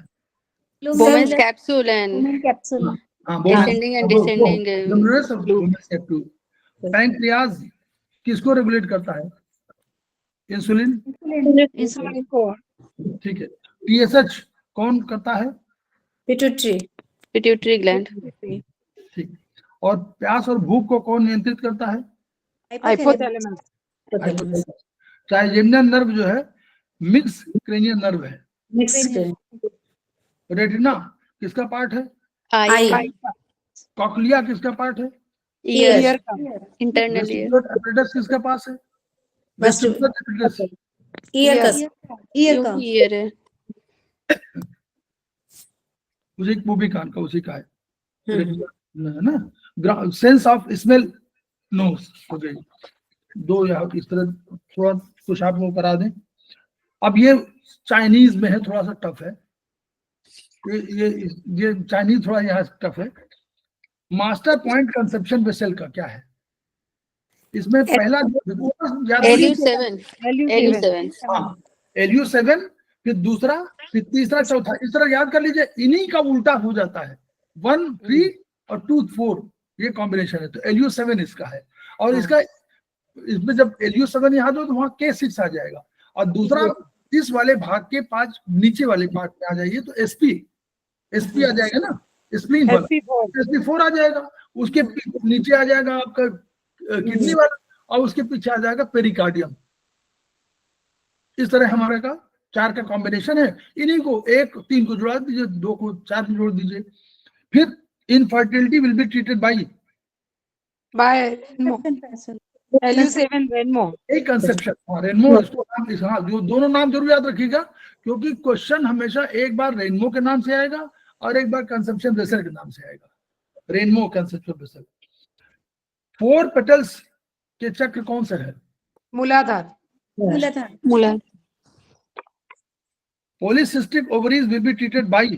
Bowman's capsule and कैप्सूल, हाँ, descending and descending descending। Pancreas किसको रेगुलेट करता है? Insulin, Insulin core. ठीक है। टीएसएच कौन करता है? Pituitary, pituitary gland. ठीक। और प्यास और भूख को कौन नियंत्रित करता है? Hypothalamus. ट्राइजेमिनल नर्व जो है मिक्स क्रेनियल नर्व है। नेक्स्ट रेटिना किसका पार्ट है? आई, कॉक्लिया किसका पार्ट है? ईयर, Ear का. Internal ear. वेस्टिबुलर एपेरेटस किसका पास है? वेस्टिबुलर एपेरेटस, ईयर का, ईयर का, जो कि ear है. उसी पूर्वी कान का उसी का है। है ना, सेंस ऑफ स्मेल नोज हो गई। दो या इस तरह थोड़ा कुछ आप लोग करा दें। अब ये चाइनीज में है, थोड़ा सा टफ है, ये चाइनीज थोड़ा यहाँ टफ है। मास्टर पॉइंट कंसेप्शन वेसल का क्या है? इसमें पहला LU7. LU7. LU7, फिर दूसरा, फिर तीसरा, चौथा, इस तरह याद कर लीजिए। इन्हीं का उल्टा हो जाता है, 1 3 और 2 4, ये कॉम्बिनेशन है, तो LU7 इसका है। और इसका इसमें जब LU7 याद हो तो वहां K6 आ जाएगा, और दूसरा इस वाले भाग के 5 नीचे वाले पार्ट में आ जाइए तो SP आ जाएगा ना, स्प्लीन वाला, SP4 आ जाएगा। उसके नीचे आ जाएगा आपका किडनी वाला, और उसके पीछे आ जाएगा पेरिकार्डियम। इस तरह हमारे का 4 का कॉम्बिनेशन है। इन्हीं को 1 3 को जुड़ा दीजिए, 2 को 4 में जोड़ दीजिए। फिर infertility will be treated bye LU7 Renmo. एक कंसेप्शन, रेनमो, इसको नाम हाँ, जो दोनों नाम जरूर याद रखिएगा, क्योंकि क्वेश्चन हमेशा एक बार रेनमो के नाम से आएगा और एक बार कंसेप्शन वेसल के नाम से आएगा। रेनमो कंसेप्शन वेसल। 4 पेटल्स के चक्र कौन सा है? Muladhara. Molar. Polycystic ovaries will be treated by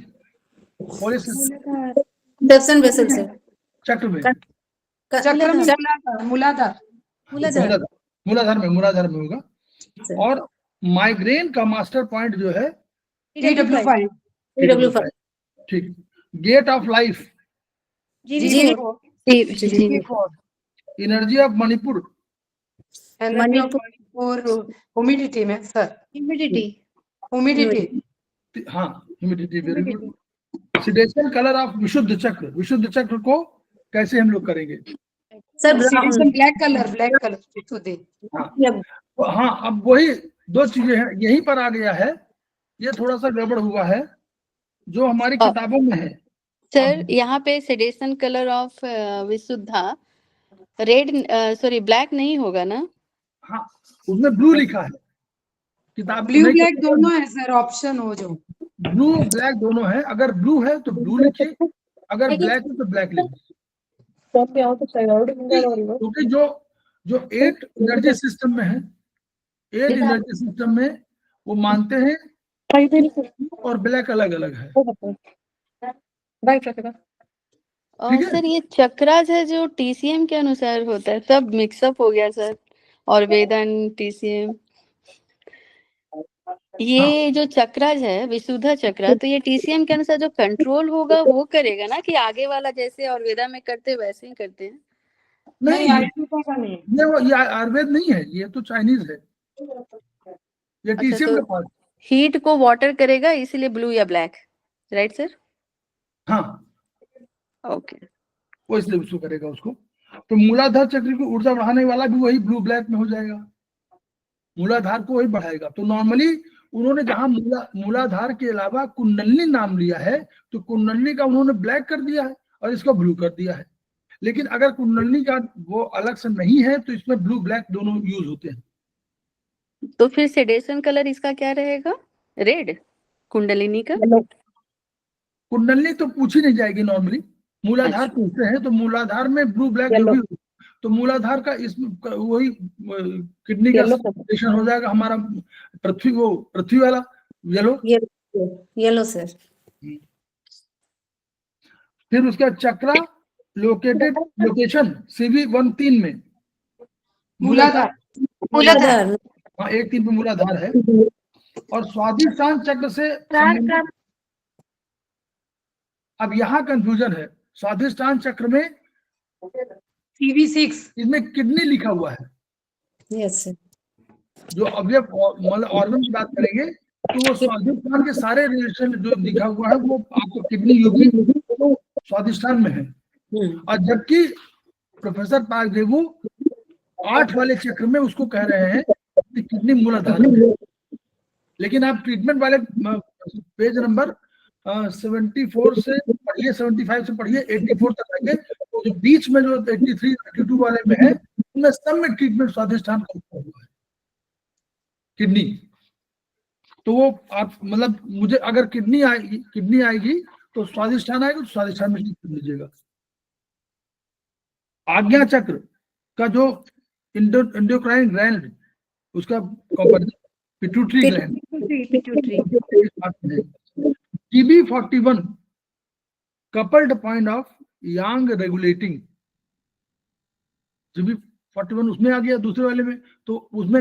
conception vessel sir, चक्र में, चक्र में मूलाधार. मूलाधार में होगा। और माइग्रेन का मास्टर पॉइंट जो है TW5. TW5, ठीक। Gate of life, GV4. Energy of Manipur, Energy of Manipur. Humidity में sir. Humidity. हाँ, humidity, very good. Sedation colour of विशुद्ध चक्र को कैसे हम लोग करेंगे? Sir Sedation black color. विशुद्धि. हाँ, अब वही 2 चीजें हैं, यहीं पर आ गया है। ये थोड़ा सा गड़बड़ हुआ है जो हमारी किताबों में है। सर यहाँ पे sedation color of Vishuddha red sorry black नहीं होगा ना? हाँ, उसमें ब्लू लिखा है किताब Blue black दोनों है सर, ऑप्शन हो जो. ब्लू ब्लैक दोनों है। अगर ब्लू है तो ब्लू लिखिए, अगर ब्लैक है तो ब्लैक लिखिए। क्योंकि जो 8 एनर्जी सिस्टम में है, 8 एनर्जी सिस्टम में वो मानते हैं और ब्लैक अलग अलग है। और सर ये चक्रास है जो TCM के अनुसार होता है, सब मिक्सअप हो गया सर। और वेदन TCM, ये जो चक्रज है विशुद्ध चक्र, तो ये TCM के अनुसार जो कंट्रोल होगा वो करेगा ना, कि आगे वाला जैसे और वेदा में करते वैसे ही करते हैं? नहीं, आयुर्वेदा का नहीं। ये आयुर्वेद नहीं है, ये तो चाइनीज है, ये अच्छा, TCM तो का पार्ट। हीट को वाटर करेगा, इसीलिए ब्लू या ब्लैक, राइट सर? हाँ, ओके। वो इसलिए उसको करेगा उसको। तो मूलाधार चक्र की ऊर्जा बढ़ाने वाला भी वही ब्लू ब्लैक में हो जाएगा, मूलाधार को वही बढ़ाएगा। तो नॉर्मली उन्होंने जहां मूलाधार के अलावा कुंडलिनी नाम लिया है, तो कुंडलिनी का उन्होंने ब्लैक कर दिया है और इसका ब्लू कर दिया है। लेकिन अगर कुंडलिनी का वो अलग से नहीं है तो इसमें ब्लू ब्लैक दोनों यूज होते हैं। तो फिर सेडेशन कलर इसका क्या रहेगा? रेड कुंडलिनी का? कुंडलिनी तो पूछी नहीं जाएगी नॉर्मली, मूलाधार अच्छा। पूछते हैं तो मूलाधार में ब्लू ब्लैक जो भी हो, तो मूलाधार का इसमें वही किडनी का सेडेशन हो जाएगा हमारा, पृथ्वी वाला येलो। Yellow sir. फिर उसका चक्रा लोकेटेड लोकेशन CV13 में मूलाधार। हाँ 1-3 पे मूलाधार है। और स्वादिष्टान चक्र से संबंधित, अब यहाँ कंफ्यूजन है, स्वादिष्टान चक्र में CV6 इसमें किडनी लिखा हुआ है। Yes sir. जो अवयव मतलब ऑर्गन की बात करेंगे तो वो स्वादिष्टान के सारे रिलेशन जो लिखा हुआ है वो आपको किडनी यूपी स्वादिष्टान में है। और जबकि प्रोफेसर पागदेवु 8 वाले चक्र में उसको कह रहे हैं कि किडनी मूलाधार में है। लेकिन आप ट्रीटमेंट वाले पेज नंबर 74 से पढ़िए, 75 से पढ़िए, 84 तक आएंगे, तो जो बीच में जो 83 82 वाले में है उनमें सब में ट्रीटमेंट स्वादिष्टान का हुआ है, किडनी। तो वो आप मतलब मुझे अगर किडनी आएगी तो स्वादिष्टान आएगा, तो स्वादिष्टान में ठीक कर लीजिएगा। आज्ञा चक्र का जो एंडोक्राइन ग्लैंड, उसका pituitary gland, TB41 coupled point of Yang regulating, TB41 उसमें आ गया दूसरे वाले में। तो उसमें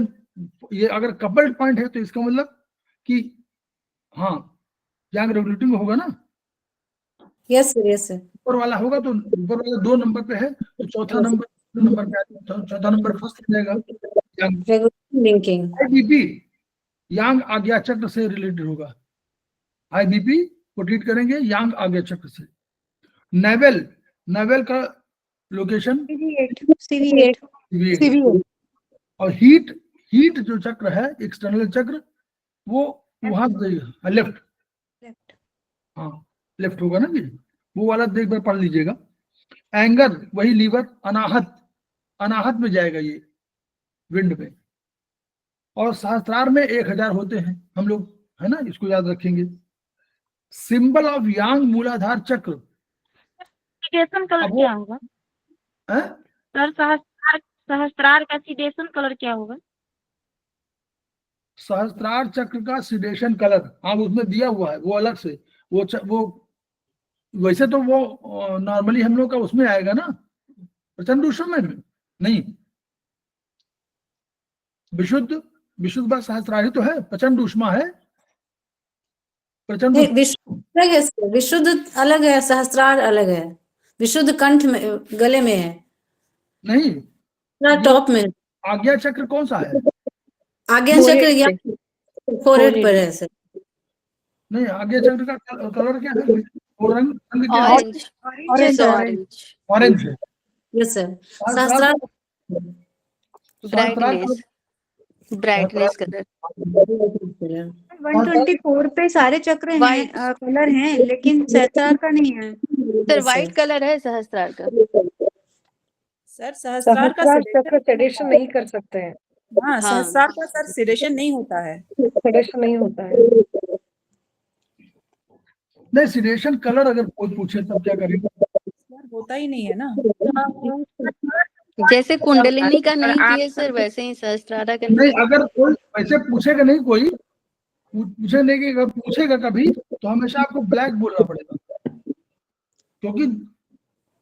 ये अगर कपल्ड पॉइंट है तो इसका मतलब कि हाँ यांग रेगुलेटिंग होगा ना। Yes sir, yes sir. ऊपर वाला होगा तो ऊपर वाला 2 नंबर पे है तो चौथा नंबर पे चौथा नंबर फर्स्ट हो जाएगा। लिंकिंग IBP यांग आज्ञा चक्र से रिलेटेड होगा। IBP को ट्रीट करेंगे यांग आज्ञा चक्र से। नेवल का लोकेशन CV8। और हीट जो चक्र है एक्सटर्नल चक्र वो वहां लेफ्ट, हाँ लेफ्ट होगा ना, वो वाला देख बार पढ़ लीजिएगा। एंगर वही लीवर, अनाहत में जाएगा ये विंड में। और सहस्त्रार में 1000 होते हैं हम लोग, है ना, इसको याद रखेंगे। सिंबल ऑफ यांग मूलाधार चक्र कलर क्या होगा है? सर? सहस्त्रार का सीडेशन कलर क्या होगा? सहस्त्रार चक्र का सीडेशन कलर, हाँ उसमें दिया हुआ है वो अलग से। वो वैसे तो वो नॉर्मली हम लोग का उसमें आएगा ना, प्रचंड ऊष्मा में नहीं, विशुद्ध सहस्त्रारी तो है, प्रचंड ऊष्मा है। प्रचंड अलग है सर, विशुद्ध अलग है, सहस्त्रार अलग है। विशुद्ध कंठ में, गले में है, नहीं टॉप में। आज्ञा चक्र कौन सा है? आज्ञा चक्र या फोरहेड पर है सर। नहीं, आज्ञा चक्र का कलर क्या है? वो रंग क्या है? ऑरेंज है। Yes sir. Sahasrara brightness colour 124 पे सारे चक्र हैं, कलर हैं, लेकिन सहस्त्रार का नहीं है सर। व्हाइट कलर है सहस्त्रार का सर। सहस्त्रार का चक्र सेडेशन नहीं कर सकते हैं। हाँ, सहस्त्रार का सर सेडेशन नहीं होता है, सेडेशन नहीं होता है। नहीं, सिडेशन कलर अगर कोई पूछे तब क्या करेंगे? सर होता ही नहीं है ना। जैसे कुंडलिनी का नहीं किए सर, वैसे ही सहस्त्रारा का नहीं, अगर कोई वैसे पूछेगा नहीं, कोई पूछे नहीं कि अगर पूछेगा कभी तो हमेशा आपको ब्लैक बोलना पड़ेगा, क्योंकि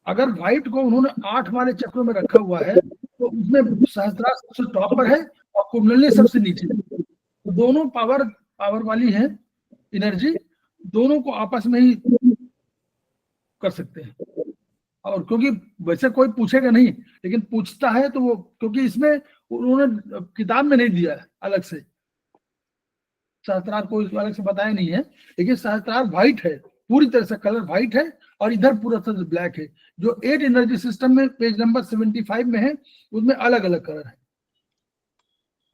अगर व्हाइट को उन्होंने 8 वाले चक्रों में रखा हुआ है तो उसमें सहस्त्रार सबसे टॉप पर है और कुंडलिनी सबसे नीचे। तो दोनों पावर वाली है एनर्जी, दोनों को आपस में ही कर सकते हैं। और क्योंकि वैसे कोई पूछेगा नहीं, लेकिन पूछता है तो वो, क्योंकि इसमें उन्होंने किताब में नहीं दिया है अलग से, सहस्त्रार को अलग से बताया नहीं है, लेकिन सहस्त्रार व्हाइट है, पूरी तरह से कलर व्हाइट है और इधर पूरा तरह ब्लैक है। जो 8 एनर्जी सिस्टम में पेज नंबर 75 में है उसमें अलग अलग कलर है।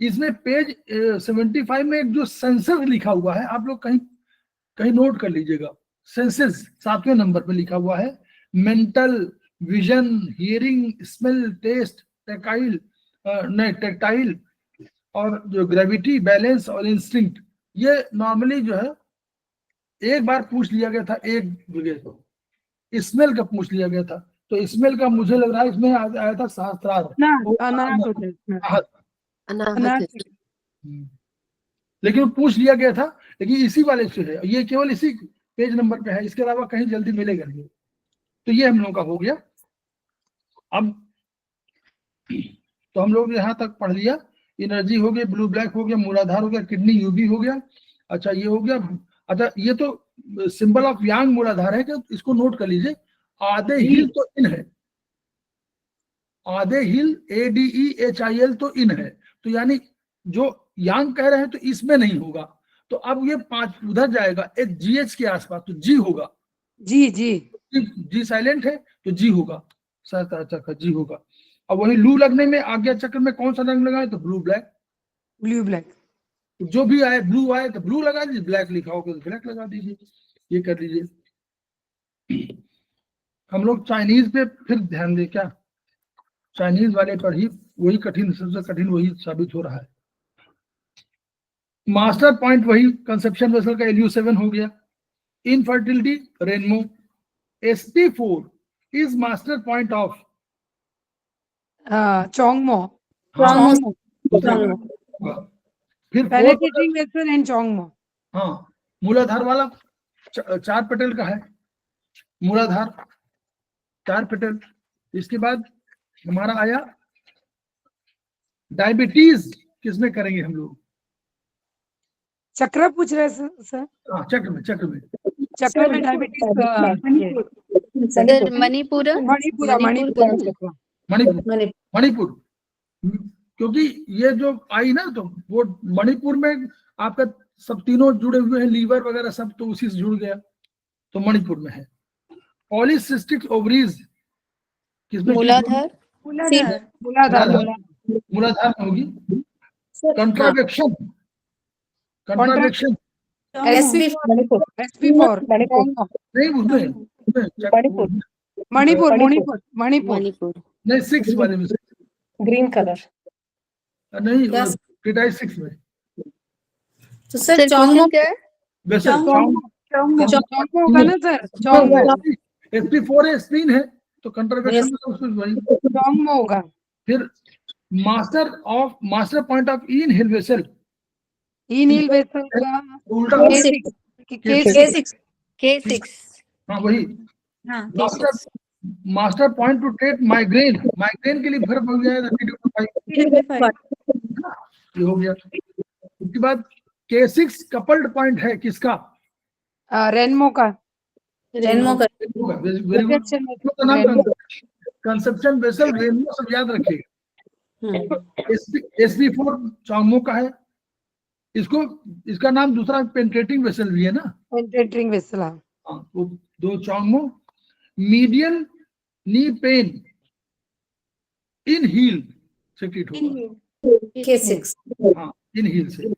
इसमें पेज 75 में एक जो सेंसर लिखा हुआ है, आप लोग कहीं नोट कर लीजिएगा, सेंसेस 7वें नंबर पे लिखा हुआ है, mental, vision, hearing, smell, taste, tactile और जो ग्रेविटी, बैलेंस और इंस्टिंक्ट। ये नॉर्मली जो है एक बार पूछ लिया गया था, एक जगह स्मेल का पूछ लिया गया था, तो स्मेल का मुझे लग रहा है इसमें आया था सहस्त्रार। लेकिन वो पूछ लिया गया था, लेकिन इसी वाले से है, ये केवल इसी पेज नंबर पे है, इसके अलावा कहीं जल्दी मिलेगा नहीं। तो ये हम लोगों का हो गया। अब तो हम लोग यहाँ तक पढ़ लिया, एनर्जी हो गया, ब्लू ब्लैक हो गया, मूलाधार हो गया, किडनी यूबी हो गया। अच्छा ये हो गया। अच्छा ये तो सिंबल ऑफ यांग मूलाधार है, कि इसको नोट कर लीजिए। आधे हिल तो इन है, आधे हिल ADEHIL तो इन है, तो यानी जो यांग कह रहे हैं तो इसमें नहीं होगा। तो अब ये 5 उधर जाएगा, एक GH के आसपास, तो जी होगा। जी साइलेंट है तो जी होगा, सहस्त्रार चक्र जी होगा। अब वही लू लगने में आज्ञा चक्र में कौन सा रंग लगाए, तो ब्लू ब्लैक। तो जो भी आए, ब्लू आए तो ब्लू लगा दीजिए, ब्लैक लिखा होगा तो ब्लैक लगा दीजिए, ये कर लीजिए। हम लोग चाइनीज पे फिर ध्यान दें क्या, चाइनीज वाले पर ही वही कठिन, सबसे कठिन वही साबित हो रहा है। मास्टर पॉइंट वही कंसेप्शन वेसल का LU7 हो गया। Infertility Renmai. SP4 is master point of Chongmai. फिर पेनिट्रेटिंग वेसल एंड चोंगमो। हाँ, मूलाधार वाला 4 पेटल का है, मूलाधार 4 पेटल। इसके बाद हमारा आया डायबिटीज, किसमें करेंगे हम लोग, चक्र पूछ रहे सर। हाँ चक्र में डायबिटीज मणिपुर मणिपुर। क्योंकि ये जो आई ना, तो वो मणिपुर में आपका सब तीनों जुड़े हुए हैं, लीवर वगैरह सब, तो उसी से जुड़ गया, तो मणिपुर में है। पॉलीसिस्टिक ओवरीज किसमें, मूलाधार मूलाधार में होगी। कंट्रावेक्शन SP4 नहीं, उसमें मणिपुर नहीं, 6 वाले में ग्रीन कलर नहीं, Yes. 6 में। तो सर चौंगमो क्या है? वैसे चोंगमो होगा ना सर, चोंगमो। SP4 है, स्पिन है, तो कंट्रावेक्शन में उसमें वही चोंगमो होगा। फिर master point of yin heel vessel, yin heel vessel का उल्टा K6 हाँ वही। हाँ master point to treat migraine के लिए भर हो जाएगा, ये हो गया। उसके बाद K6 कपल्ड पॉइंट है किसका, रेनमो का। Very good. कंसेप्शन वेसल रेनमो सब याद रखिएगा। SP4 चोंगमो का है। इसका नाम दूसरा पेनिट्रेटिंग वेसल भी है ना, पेनिट्रेटिंग वेसल। हाँ, वो 2 Chongmai. Medial knee pain yin heel से ट्रीट होगा, K6 हाँ इन हील से।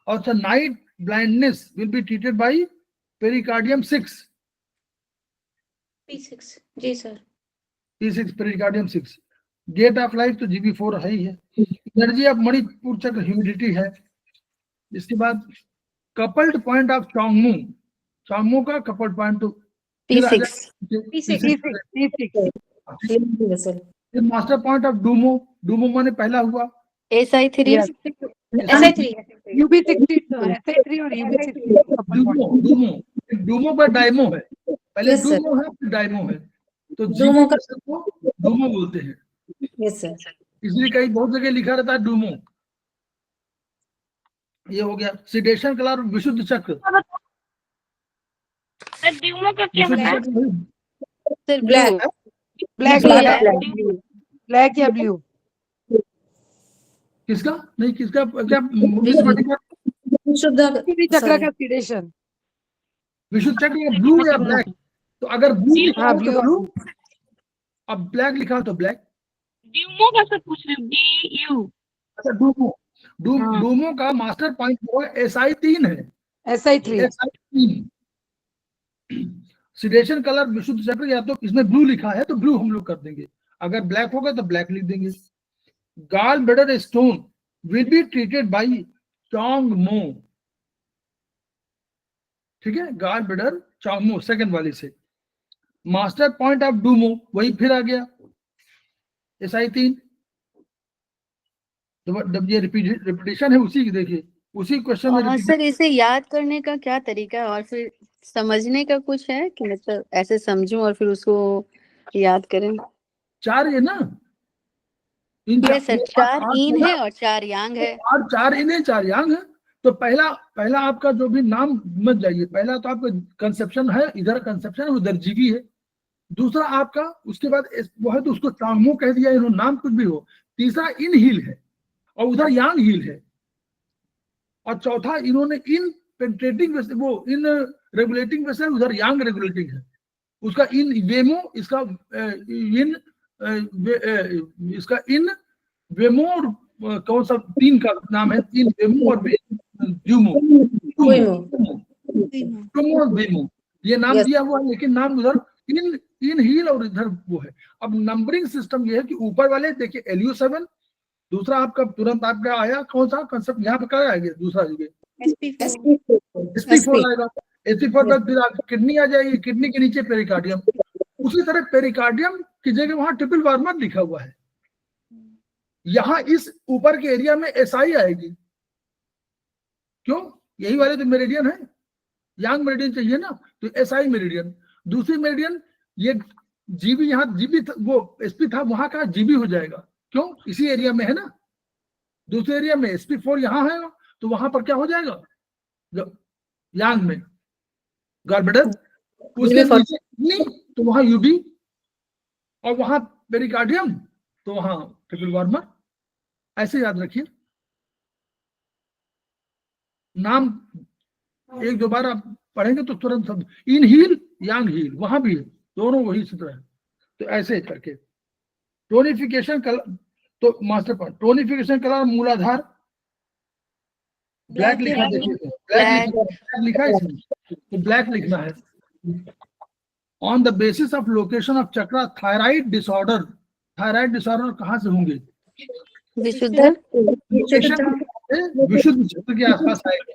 और night blindness will be treated by pericardium 6 P6 जी sir. P6 pericardium 6। Gate of life तो GB4 है ही है। एनर्जी ऑफ मणिपुर चक्र ह्यूमिडिटी है। इसके बाद कपल्ड पॉइंट ऑफ चोंगमो का कपल्ड पॉइंट टू P6 फिर मास्टर पॉइंट ऑफ डूमो माने पहला हुआ SI3 UB60 SI3 और UB60। डूमो पर डायमो है, पहले Yes, sir. डूमो है फिर डायमो है, तो डूमो का डूमो बोलते हैं। Yes sir. इसलिए कहीं बहुत जगह लिखा रहता है डूमो। ये हो गया। सिडेशन कलर विशुद्ध चक्र। सर ड्यूमो का क्या विशुद्ध होता है? चक्र sir black blue black Black. Black black या ब्लू। किसका नहीं, किसका क्या शुद्ध चक्र का सीडेशन। विशुद्ध चक्र या ब्लू या ब्लैक? तो अगर ब्लू लिखा हाँ, हो तो blue। ब्लू, अब ब्लैक लिखा हो तो ब्लैक। ड्यूमो का सर पूछ रही हूँ, DU। अच्छा डूमो, हाँ। डूमो का मास्टर पॉइंट वो SI 3 है। SI 3। SI 3 सिडेशन कलर विशुद्ध चक्र, या तो इसमें ब्लू लिखा है तो ब्लू हम लोग कर देंगे, अगर ब्लैक होगा तो ब्लैक लिख देंगे। Gall bladder stone will be treated by Chongmai. ठीक है, गाल ब्लैडर चोंगमो सेकंड वाली से। मास्टर पॉइंट ऑफ डूमो वही फिर आ गया SI 3। जब ये रिपीटेशन है उसी की, देखिए उसी क्वेश्चन में और सर इसे याद करने का क्या तरीका है और फिर समझने का कुछ है कि मतलब ऐसे समझूं और फिर उसको याद करें? 4 है ना, इन ये सर 4 इन ना? है और 4 यांग है। और 4 इन है 4 यांग है। तो पहला आपका जो भी नाम मत जाइए, पहला तो आपका कंसेप्शन है, इधर कंसेप्शन है, उधर जीवी है। दूसरा आपका, उसके बाद वो है तो उसको चांगमो कह दिया इन्होंने, नाम कुछ भी हो। तीसरा इन हील है और उधर यांग हील है। और चौथा इन्होंने इन पेंट्रेटिंग वो इन रेगुलेटिंग वेसल, उधर यांग रेगुलेटिंग है। उसका इन वेमो, इसका इन इसका इन वेमो, और कौन सा 3 का नाम है, इन वेमो और ड्यूमो, ड्यूमो और वेमो, ये नाम दिया हुआ है, लेकिन नाम उधर इन हील और इधर वो है। अब नंबरिंग सिस्टम ये है कि ऊपर वाले देखिए LU7, दूसरा आपका तुरंत आपका आया कौन सा कंसेप्ट, यहाँ पे क्या आएगा दूसरा जगह SP4 आएगा। SP4 पर फिर किडनी आ जाएगी, किडनी के नीचे पेरिकार्डियम। उसी तरह पेरिकार्डियम की जगह वहां ट्रिपल वार्मर लिखा हुआ है। यहाँ इस ऊपर के एरिया में SI आएगी, क्यों? यही वाले तो मेरिडियन है, यांग मेरिडियन चाहिए ना, तो SI मेरिडियन। दूसरी मेरिडियन ये GB, यहाँ GB वो SP था, वहां का GB हो जाएगा, क्यों? इसी एरिया में है ना। दूसरे एरिया में SP4 यहाँ है, तो वहां पर क्या हो जाएगा, यांग में गॉलब्लैडर, उसके नीचे किडनी तो वहां UB, और वहां पेरिकार्डियम तो वहां ट्रिपल वार्मर। ऐसे याद रखिए, नाम एक दो बार आप पढ़ेंगे तो तुरंत सब। इन हील यांग हील वहां भी है, दोनों वही सूत्र है। तो ऐसे करके टोनिफिकेशन कलर, तो मास्टर पॉइंट टोनिफिकेशन कलर मूलाधार ब्लैक लिखा, देखिए ब्लैक लिखा है इसमें, तो ब्लैक लिखना है। On the basis of location of chakra, thyroid disorder, thyroid disorder कहाँ से होंगे? विशुद्ध विशुद्ध चक्र के आसपास आएगा।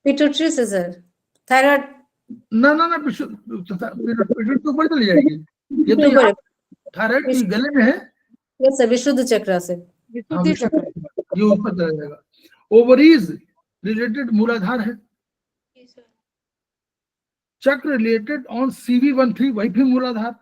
पिट्यूटरी से सर, थायराइड ना पिट्यूटरी तो ऊपर चली जाएगी, ये तो यहाँ थायराइड गले में है। यस सर, विशुद्ध चक्र से विशुद्धि चक्र। ये ऊपर चला जाएगा। ओवरीज रिलेटेड मूलाधार है, चक्र रिलेटेड ऑन CV13 वही भी मूलाधार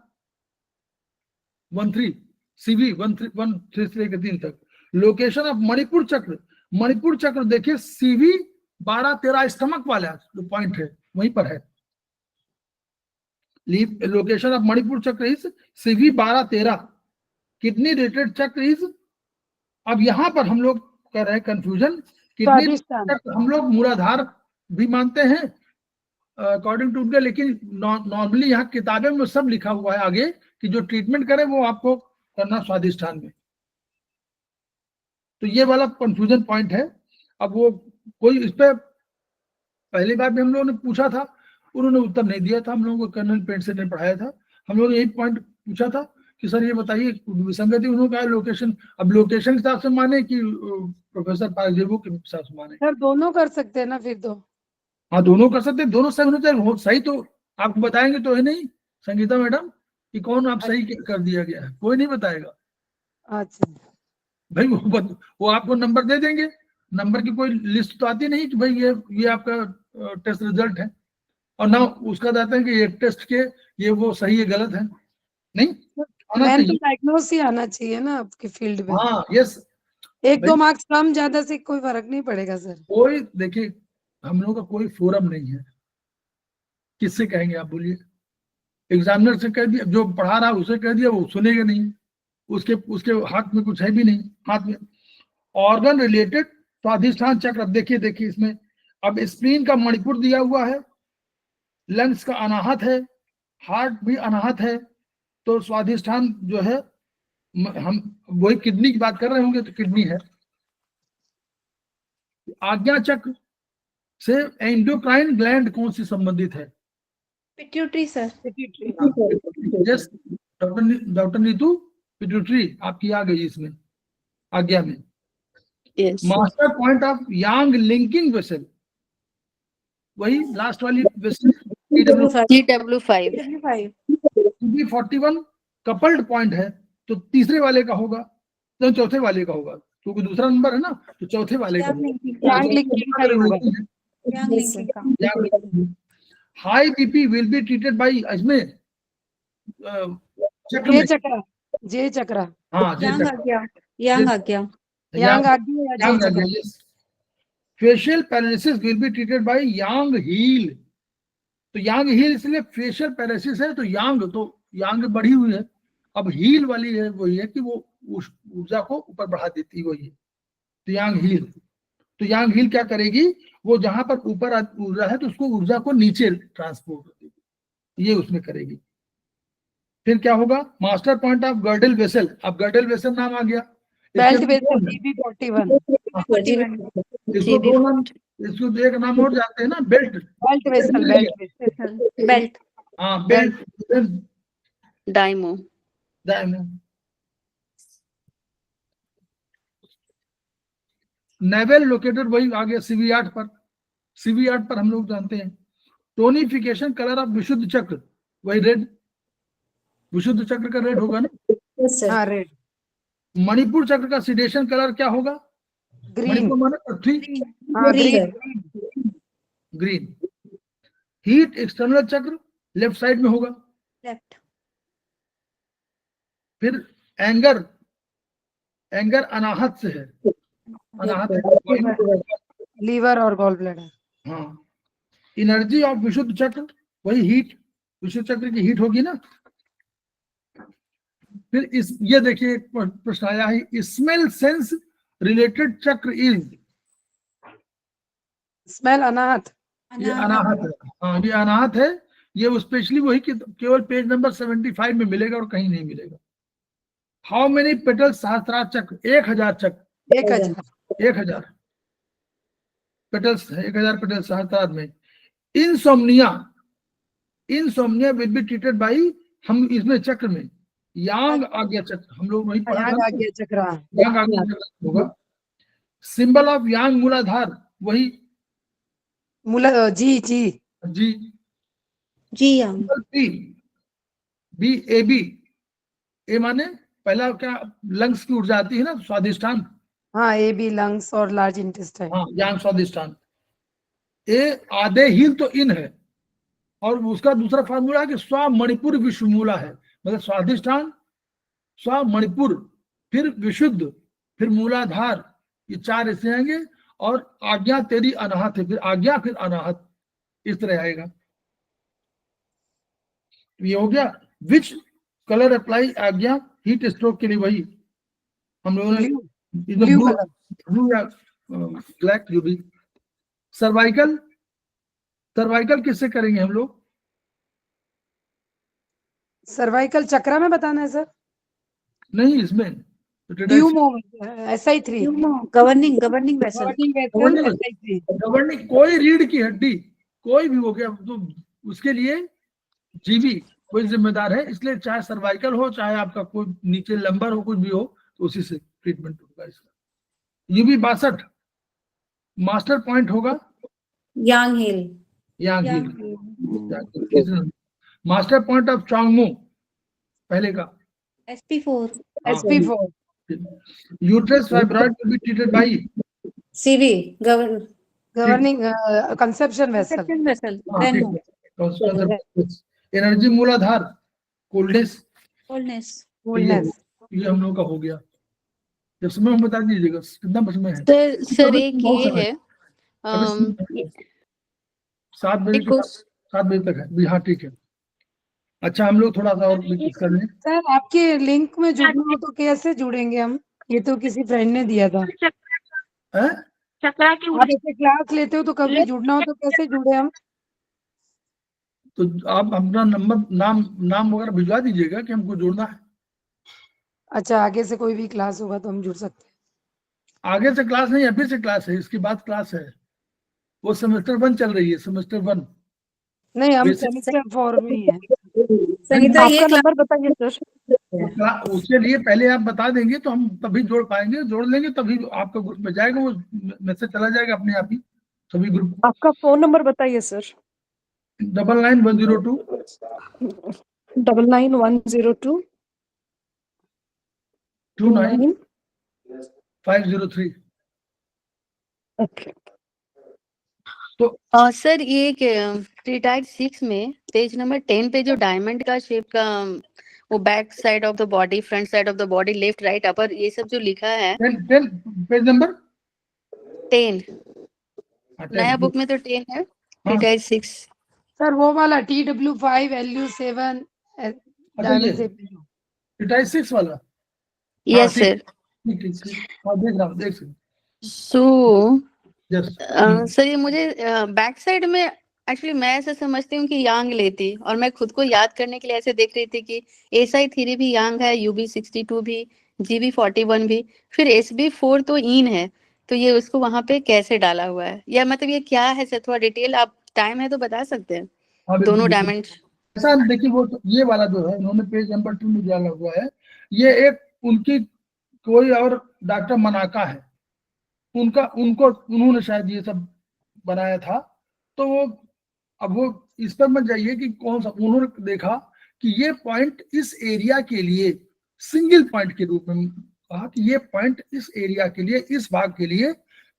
13 CV 13 से लेकर 3 तक। लोकेशन ऑफ मणिपुर चक्र, मणिपुर चक्र देखिए CV 12-13 स्टमक वाला जो पॉइंट है वहीं पर है। लोकेशन ऑफ मणिपुर चक्र इज CV 12-13। किडनी रिलेटेड चक्र इज, अब यहाँ पर हम लोग कर रहे हैं कंफ्यूजन, किडनी चक्र हम लोग मूलाधार भी मानते हैं अकॉर्डिंग टू उनके, लेकिन नॉर्मली यहाँ किताबें में सब लिखा हुआ है आगे कि जो ट्रीटमेंट करे वो आपको करना स्वादिष्ठान में। तो ये वाला कंफ्यूजन पॉइंट है। अब वो कोई इस पे पहली बार भी हम लोगों ने पूछा था, उन्होंने उत्तर नहीं दिया था, हम लोगों को कर्नल पेंट ने पढ़ाया था। हम लोगों ने यही पॉइंट पूछा था कि सर ये बताइए विसंगति, उन्होंने कहा लोकेशन, अब लोकेशन के हिसाब से माने कि प्रोफेसर पारजेबू के हिसाब से माने? सर दोनों कर सकते हैं ना फिर तो। हाँ दोनों कर सकते हैं, दोनों सही होने चाहिए। सही तो आपको बताएंगे तो है नहीं संगीता मैडम कि कौन आप सही कर दिया गया है, कोई नहीं बताएगा। अच्छा भाई वो आपको नंबर दे देंगे, नंबर की कोई लिस्ट तो आती नहीं कि भाई ये आपका टेस्ट रिजल्ट है, और ना उसका बताते हैं कि ये टेस्ट के ये वो सही है गलत है, नहीं आना मैन तो चाहिए। डायग्नोस ही आना चाहिए ना आपकी फील्ड में। हाँ यस, एक भाई दो मार्क्स कम ज्यादा से कोई फर्क नहीं पड़ेगा सर। कोई देखिए, हम लोगों का कोई फोरम नहीं है, किससे कहेंगे आप बोलिए? एग्जामिनर से कह दिया, जो पढ़ा रहा है उसे कह दिया, वो सुनेगा नहीं, उसके उसके हाथ में कुछ है भी नहीं हाथ में। ऑर्गन रिलेटेड स्वाधिष्ठान चक्र, अब देखिए इसमें, अब स्प्लीन का मणिपुर दिया हुआ है, लंग्स का अनाहत है, हार्ट भी अनाहत है, तो स्वाधिष्ठान जो है, हम वही किडनी की बात कर रहे होंगे, तो किडनी है। आज्ञा चक्र से एंडोक्राइन ग्लैंड कौन सी संबंधित है? Pituitary sir. Yes, doctor Neetu, pituitary आपकी आ गई इसमें आज्ञा में। Yes master point of Yang linking vessel, वही लास्ट वाली vessel, TW5 TB41 coupled point है, तो तीसरे वाले का होगा, तो चौथे वाले का होगा, क्योंकि दूसरा नंबर है ना, तो चौथे वाले का यांग लिंकिंग का ही होगा। High BP will be treated by, इसमें चक्र जे में, चक्रा, जे चक्रा, हाँ जे यांग आ चक्र, गया, यांग आ गया। यांग आज्ञा या जे चक्रा। Facial paralysis will be treated by yang heel, तो यांग हील इसलिए फेशियल पैरालिसिस है, तो यांग बढ़ी हुई है, अब हील वाली है, वही है कि वो उस ऊर्जा को ऊपर बढ़ा देती है, वही है, तो यांग हील। तो यांग हील क्या करेगी, वो जहां पर ऊपर ऊर्जा है तो उसको ऊर्जा को नीचे ट्रांसपोर्ट कर देगी, ये उसमें करेगी। फिर क्या होगा, master point of girdle vessel, अब गर्डल वेसल नाम आ गया, बेल्ट वेसल TB41, इसको दो नाम, इसको एक नाम और जाते हैं ना, बेल्ट बेल्ट वेसल, बेल्ट। हाँ बेल्ट डायमो नेवल लोकेटर, वही आ गया CV8 पर, CV8 पर हम लोग जानते हैं। टोनिफिकेशन कलर ऑफ विशुद्ध चक्र, वही रेड, विशुद्ध चक्र का रेड होगा ना। हाँ रेड। मणिपुर चक्र का सिडेशन कलर क्या होगा? ग्रीन, मणिपुर माने पृथ्वी, हाँ ग्रीन, ग्रीन। हीट एक्सटर्नल चक्र लेफ्ट साइड में होगा। लेफ्ट। फिर एंगर अनाहत से है, अनाहत है, लीवर और गॉल ब्लैडर। हाँ। एनर्जी ऑफ विशुद्ध चक्र, वही हीट, विशुद्ध चक्र की हीट होगी ना। फिर ये देखिए एक प्रश्न आया है, स्मेल सेंस रिलेटेड चक्र इज, स्मेल अनाहत, ये अनाहत है, हाँ ये अनाहत है, ये स्पेशली वही कि केवल पेज नंबर 75 में मिलेगा और कहीं नहीं मिलेगा। हाउ मेनी पेटल सहस्त्रार चक्र, 1000 चक्र, 1000 पेटल्स, 1000 पेटल सहस्त्रार में। Insomnia will be treated by, हम इसमें चक्र में यांग आज्ञा चक्र, हम लोग वही पढ़ा यांग आज्ञा चक्रा, यांग आज्ञा चक्र होगा। सिंबल ऑफ यांग मूलाधार, वही मूला जी यांग। बी ए बी, ए माने पहला क्या, लंग्स की ऊर्जा आती है ना, स्वादिष्ठान, हाँ AB लंग्स और लार्ज इंटेस्टाइन, हाँ यांग स्वादिष्ठान। ए आधे हील तो इन है, और उसका दूसरा फार्मूला है कि स्व मणिपुर विश्वमूला है, मतलब स्वादिष्ठान, स्व मणिपुर, फिर विशुद्ध, फिर मूलाधार, ये 4 ऐसे आएंगे, और आज्ञा तेरी अनाहत है, फिर आज्ञा फिर अनाहत, इस तरह आएगा। ये हो गया। विच कलर अप्लाई आज्ञा हीट स्ट्रोक के लिए, वही हम लोगों ने ब्लू या ब्लैक, जो भी। सर्वाइकल किससे करेंगे हम लोग? सर्वाइकल चक्रा में बताना है सर, नहीं इसमें ड्यूमो SI3, गवर्निंग वेसल। गवर्निंग, कोई रीढ़ की हड्डी कोई भी हो गया तो उसके लिए जीवी कोई जिम्मेदार है, इसलिए चाहे सर्वाइकल हो, चाहे आपका कोई नीचे लंबर हो, कुछ भी हो, तो उसी से ट्रीटमेंट होगा इसका। UB 62 मास्टर पॉइंट होगा यांग हील। मास्टर पॉइंट ऑफ चांगमो, पहले का SP4। Uterus fibroid will be treated bye CV governing conception vessel, energy मूलाधार, कोल्डनेस, फुलनेस। ये हम लोग का हो गया। जब समय हम बता दीजिएगा कितना समय है। सर अभी एक बहुत ये समय है अभी अम, 7 बजे एक के बाद 7 बजे तक है भी। हाँ ठीक है। अच्छा हम लोग थोड़ा सा और डिस्कस कर लें। सर आपके लिंक में जुड़ना हो तो कैसे जुड़ेंगे हम? ये तो किसी फ्रेंड ने दिया था। हैं? चक्रा की आप ऐसे क्लास लेते हो तो कभी जुड़ना हो तो कैसे जुड़े हम? तो आप अपना नंबर नाम नाम वगैरह भिजवा दीजिएगा कि हमको जोड़ना है। अच्छा, आगे से कोई भी क्लास होगा तो हम जुड़ सकते हैं। आगे से क्लास नहीं, अभी से क्लास है, इसके बाद क्लास है। वो सेमेस्टर 1 चल रही है, सेमेस्टर 1। नहीं, हम बेसिक सेमेस्टर 4 में ही हैं। संगीता ये आपका क्लास नंबर बताइए सर। उसके लिए पहले आप बता देंगे तो हम तभी जोड़ पाएंगे, जोड़ लेंगे तभी आपका ग्रुप में जाएगा, वो मैसेज चला जाएगा अपने आप ही सभी ग्रुप। आपका फोन नंबर बताइए सर। 99102 99102 29503। ओके। और सर ये ट्रीटाइड 6 में पेज नंबर 10 पे जो डायमंड का शेप का वो back side of the body, front side of the body, left right upper, ये सब जो लिखा है 10 पेज नंबर 10, नया बुक में तो 10 है, ट्रीटाइड 6। सर वो वाला TW5 LU7 डायमंड से। 6 वाला। Yes sir. ठीक। हाँ देख रहा हूँ, देख सकते। So yes. सर ये मुझे बैक साइड में एक्चुअली मैं ऐसा समझती हूँ कि यांग लेती, और मैं खुद को याद करने के लिए ऐसे देख रही थी कि SI3 भी यांग है, UB62 भी, GB41 भी, फिर SB4 तो इन है, तो ये उसको वहां पे कैसे डाला हुआ है, या मतलब ये क्या है सर, थोड़ा डिटेल आप टाइम है तो बता सकते हैं। हाँ, बिल्कुल, दोनों बिल्कुल। डायमंड। ऐसा देखिए, वो तो ये वाला जो है इन्होंने पेज नंबर 2 में डाला हुआ है, ये एक उनकी कोई और डॉक्टर मनाका है, उन्होंने शायद ये सब बनाया था। तो वो अब वो इस पर मत जाइए कि कौन सा, उन्होंने देखा कि ये पॉइंट इस एरिया के लिए सिंगल पॉइंट के रूप में कहा कि ये पॉइंट इस एरिया के लिए, इस भाग के लिए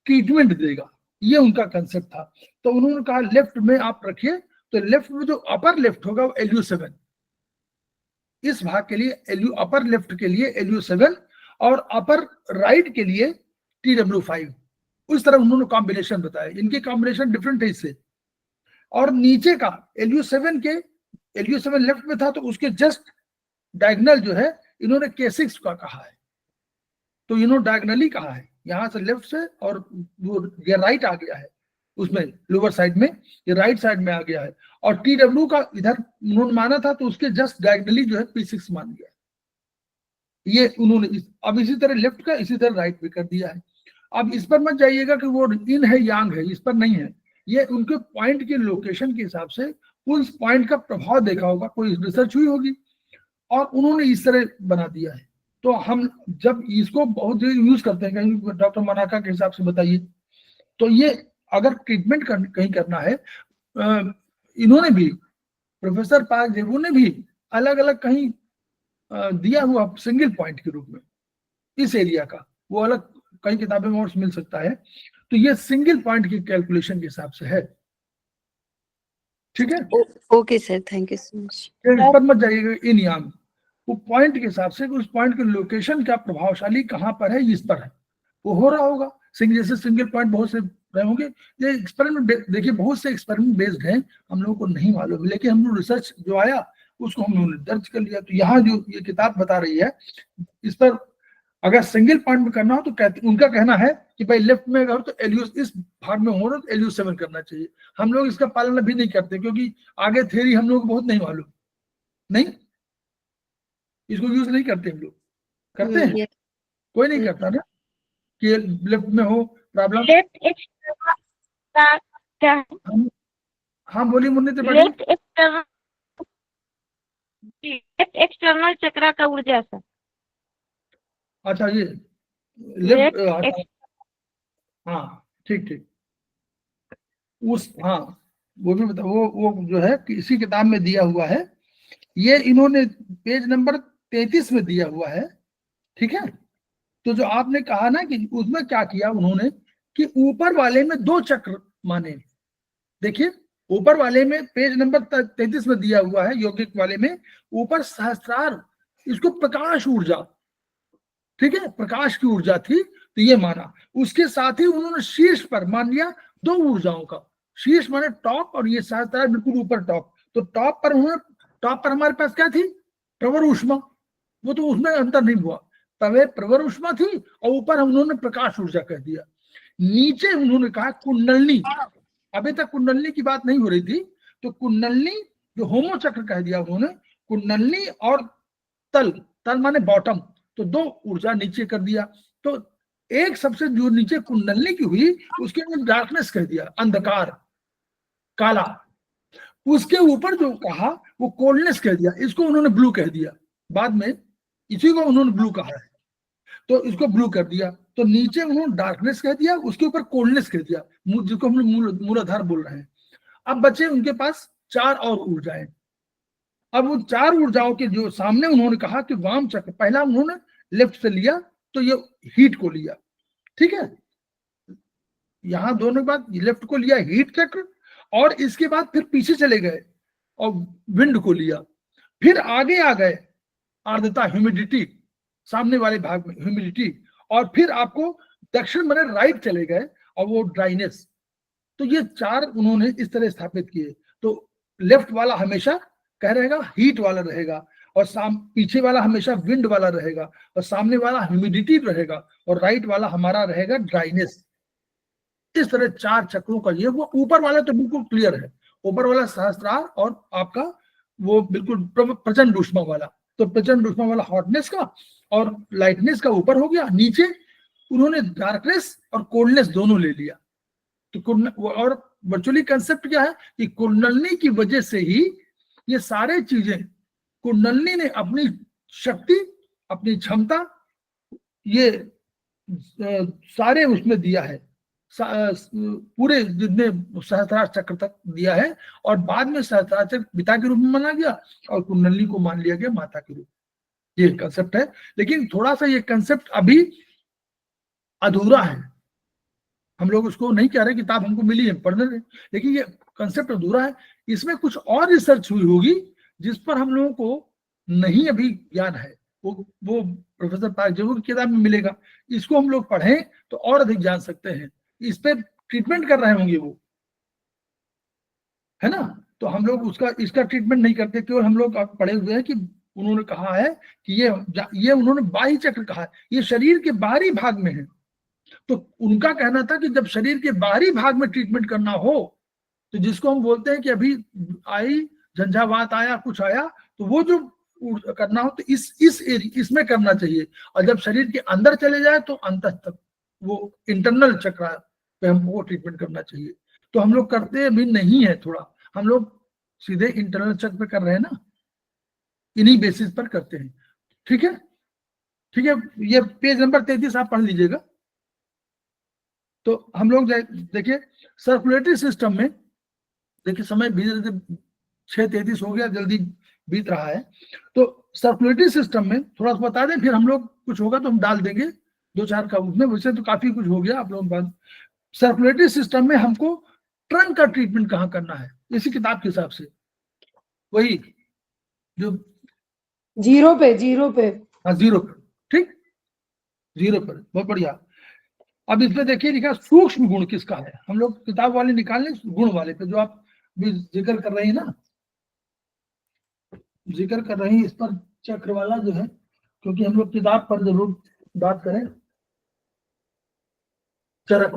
ट्रीटमेंट देगा, ये उनका कंसेप्ट था। तो उन्होंने कहा लेफ्ट में आप रखिए, तो लेफ्ट में जो अपर लेफ्ट होगा वो LU7, इस भाग के लिए अपर लेफ्ट के लिए LU7, और अपर राइट के लिए TW5। उस तरह उन्होंने कॉम्बिनेशन बताया, इनके कॉम्बिनेशन डिफरेंट है इससे। और नीचे का LU7 लेफ्ट में था, तो उसके जस्ट डायगोनल जो है इन्होंने K6 का कहा है, तो इन्होंने डायगोनली कहा है, यहां से लेफ्ट से, और वो ये राइट आ गया है उसमें लोअर साइड में, ये राइट साइड में आ गया है। और TW का इधर उन्होंने माना था, तो उसके जस्ट डायगोनली जो है P6 मान गया, ये उन्होंने अब इसी तरह लेफ्ट का इसी तरह राइट भी कर दिया है। अब इस पर मत जाइएगा कि वो इन है यांग है, इस पर नहीं है, ये उनके पॉइंट के लोकेशन के हिसाब से उस पॉइंट का प्रभाव देखा होगा, कोई रिसर्च हुई होगी, और उन्होंने इस तरह बना दिया है। तो हम जब इसको बहुत यूज करते हैं, कहीं डॉक्टर मनाका के हिसाब से बताइए, तो ये अगर ट्रीटमेंट कहीं करना है, इन्होंने भी, प्रोफेसर पार्क जेबू ने भी अलग अलग कहीं दिया हुआ सिंगल पॉइंट के रूप में इस एरिया का, वो अलग कई किताबें में और मिल सकता है। तो ये सिंगल पॉइंट की कैलकुलेशन के हिसाब से है, ठीक है। Okay sir, thank you so much. इस पर मत जाइएगा इन यांग, वो पॉइंट के हिसाब से उस पॉइंट के लोकेशन क्या प्रभावशाली कहाँ पर है, इस पर है वो हो रहा होगा। जैसे सिंगल पॉइंट बहुत से रहे होंगे, ये एक्सपेरिमेंट देखिए, बहुत से एक्सपेरिमेंट बेस्ड हैं, हम लोगों को नहीं मालूम, लेकिन हम लोग रिसर्च जो आया उसको हम लोगों ने दर्ज कर लिया। तो यहाँ जो ये किताब बता रही है, इस पर अगर सिंगल पॉइंट में करना हो तो उनका कहना है कि भाई लेफ्ट में अगर तो इस भाग में हो रहा तो LU7 करना चाहिए। हम लोग इसका पालन भी नहीं करते, क्योंकि आगे थ्योरी हम लोग को बहुत नहीं मालूम, नहीं इसको यूज नहीं करते, हम लोग करते हैं, कोई नहीं करता ना कि लेफ्ट में हो प्रॉब्लम। लेफ्ट एक्सटर्नल क्या है? हाँ बोलिए मुन्नी त्रिपाठी। लेफ्ट एक्सटर्नल चक्रा का ऊर्जा सर। अच्छा ये लेफ्ट, हाँ ठीक उस, हाँ वो भी बता, वो जो है इसी किताब में दिया हुआ है, ये इन्होंने पेज नंबर 33 में दिया हुआ है, ठीक है। तो जो आपने कहा ना कि उसमें क्या किया उन्होंने कि ऊपर वाले में 2 चक्र माने, देखिए ऊपर वाले में पेज नंबर 33 में दिया हुआ है, यौगिक वाले में ऊपर सहस्त्रार इसको प्रकाश ऊर्जा, ठीक है, प्रकाश की ऊर्जा थी, तो ये माना। उसके साथ ही उन्होंने शीर्ष पर मान लिया 2 ऊर्जाओं का, शीर्ष माने टॉप और ये सहस्त्रार बिल्कुल ऊपर टॉप। तो टॉप पर हमारे पास क्या थी, प्रवर ऊष्मा, वो तो उसमें अंतर नहीं हुआ, तवे प्रवर ऊष्मा थी और ऊपर उन्होंने प्रकाश ऊर्जा कह दिया। नीचे उन्होंने कहा कुंडलनी, अभी तक कुंडलनी की बात नहीं हो रही थी, तो कुंडलनी जो होमो चक्र कह दिया उन्होंने, कुंडलनी और तल माने बॉटम, तो 2 ऊर्जा नीचे कर दिया। तो एक सबसे जो नीचे कुंडलनी की हुई उसके अंदर डार्कनेस कह दिया, अंधकार, काला। उसके ऊपर जो कहा वो कोल्डनेस कह दिया, इसको उन्होंने ब्लू कह दिया, बाद में इसी को उन्होंने ब्लू कहा है, तो इसको ब्लू कर दिया। तो नीचे उन्होंने डार्कनेस कह दिया, उसके ऊपर कोल्डनेस कह दिया, जिसको हम लोग मूलाधार बोल रहे हैं। अब बचे उनके पास 4 और ऊर्जाएं। अब उन 4 ऊर्जाओं के जो सामने उन्होंने कहा कि वाम चक्र, पहला उन्होंने लेफ्ट से लिया तो ये हीट को लिया, ठीक है, यहां दोनों के बाद लेफ्ट को लिया हीट चक्र, और इसके बाद फिर पीछे चले गए और विंड को लिया, फिर आगे आ गए आर्द्रता, ह्यूमिडिटी, सामने वाले भाग में ह्यूमिडिटी, और फिर आपको दक्षिण माने राइट चले गए और वो ड्राइनेस। तो ये 4 उन्होंने इस तरह स्थापित किए। तो लेफ्ट वाला हमेशा कह रहेगा हीट वाला रहेगा, और पीछे वाला हमेशा विंड वाला रहेगा, और सामने वाला ह्यूमिडिटी रहेगा, और राइट वाला हमारा रहेगा ड्राइनेस। इस तरह 4 चक्रों का ये, वो ऊपर वाला तो बिल्कुल क्लियर है, ऊपर वाला सहस्त्रार और आपका वो बिल्कुल प्रचंड ऊष्मा वाला, तो प्रचंड ऊष्मा वाला हॉटनेस का और लाइटनेस का ऊपर हो गया। नीचे उन्होंने डार्कनेस और कोल्डनेस दोनों ले लिया। तो और वर्चुअली कंसेप्ट क्या है कि कुंडलनी की वजह से ही ये सारे चीजें, कुंडलनी ने अपनी शक्ति, अपनी क्षमता, ये सारे उसमें दिया है, पूरे जितने सहस्त्रार चक्र तक दिया है, और बाद में सहस्त्रार चक्र पिता के रूप में माना गया और कुंडलनी को मान लिया गया माता के रूप। ये कंसेप्ट है, लेकिन थोड़ा सा ये कंसेप्ट अभी अधूरा है। हम लोग उसको नहीं कह रहे, किताब हमको मिली है पढ़ने में, लेकिन ये कंसेप्ट अधूरा है। इसमें कुछ और रिसर्च हुई होगी जिस पर हम लोगों को नहीं अभी ज्ञान है, वो प्रोफेसर पार्क जरूर किताब में मिलेगा। इसको हम लोग पढ़ें तो और अधिक जान सकते हैं। इस पे ट्रीटमेंट कर रहे होंगे वो, है ना। तो हम लोग इसका ट्रीटमेंट नहीं करते, केवल हम लोग पढ़े हुए हैं कि उन्होंने कहा है कि ये उन्होंने बाह्य चक्र कहा है, ये शरीर के बाहरी भाग में है। तो उनका कहना था कि जब शरीर के बाहरी भाग में ट्रीटमेंट करना हो, तो जिसको हम बोलते हैं कि अभी आई झंझावात आया, कुछ आया, तो वो जो करना हो तो इसमें करना चाहिए। और जब शरीर के अंदर चले जाए तो अंत तक वो इंटरनल चक्र पे हमको ट्रीटमेंट करना चाहिए। तो हम लोग करते भी नहीं है, थोड़ा हम लोग सीधे इंटरनल चक्र पे कर रहे हैं ना, इन्हीं बेसिस पर करते हैं। ठीक है, ठीक है, ये पेज नंबर 33 आप पढ़ लीजिएगा। तो हम लोग देखिए सर्कुलेटरी सिस्टम में, देखिए समय धीरे 6:33 हो गया, जल्दी बीत रहा है। तो सर्कुलेटरी सिस्टम में थोड़ा सा बता दें, फिर हम लोग कुछ होगा तो हम डाल देंगे 2-4 का उसमें, वैसे तो काफी कुछ हो गया आप लोगों के पास। सर्कुलेटरी सिस्टम में हमको ट्रंक का ट्रीटमेंट कहाँ करना है, इसी किताब के हिसाब से, वही जो 0 पे 0 पे, हाँ 0 पर, ठीक, 0 पर, बहुत बढ़िया। अब इसमें देखिए लिखा सूक्ष्म गुण किसका है, हम लोग किताब वाले निकाल लें गुण वाले पे, जो आप भी जिक्र कर रही है ना, जिक्र कर रही है इस पर चक्र वाला जो है, क्योंकि हम लोग किताब पर जरूर बात करें। चरक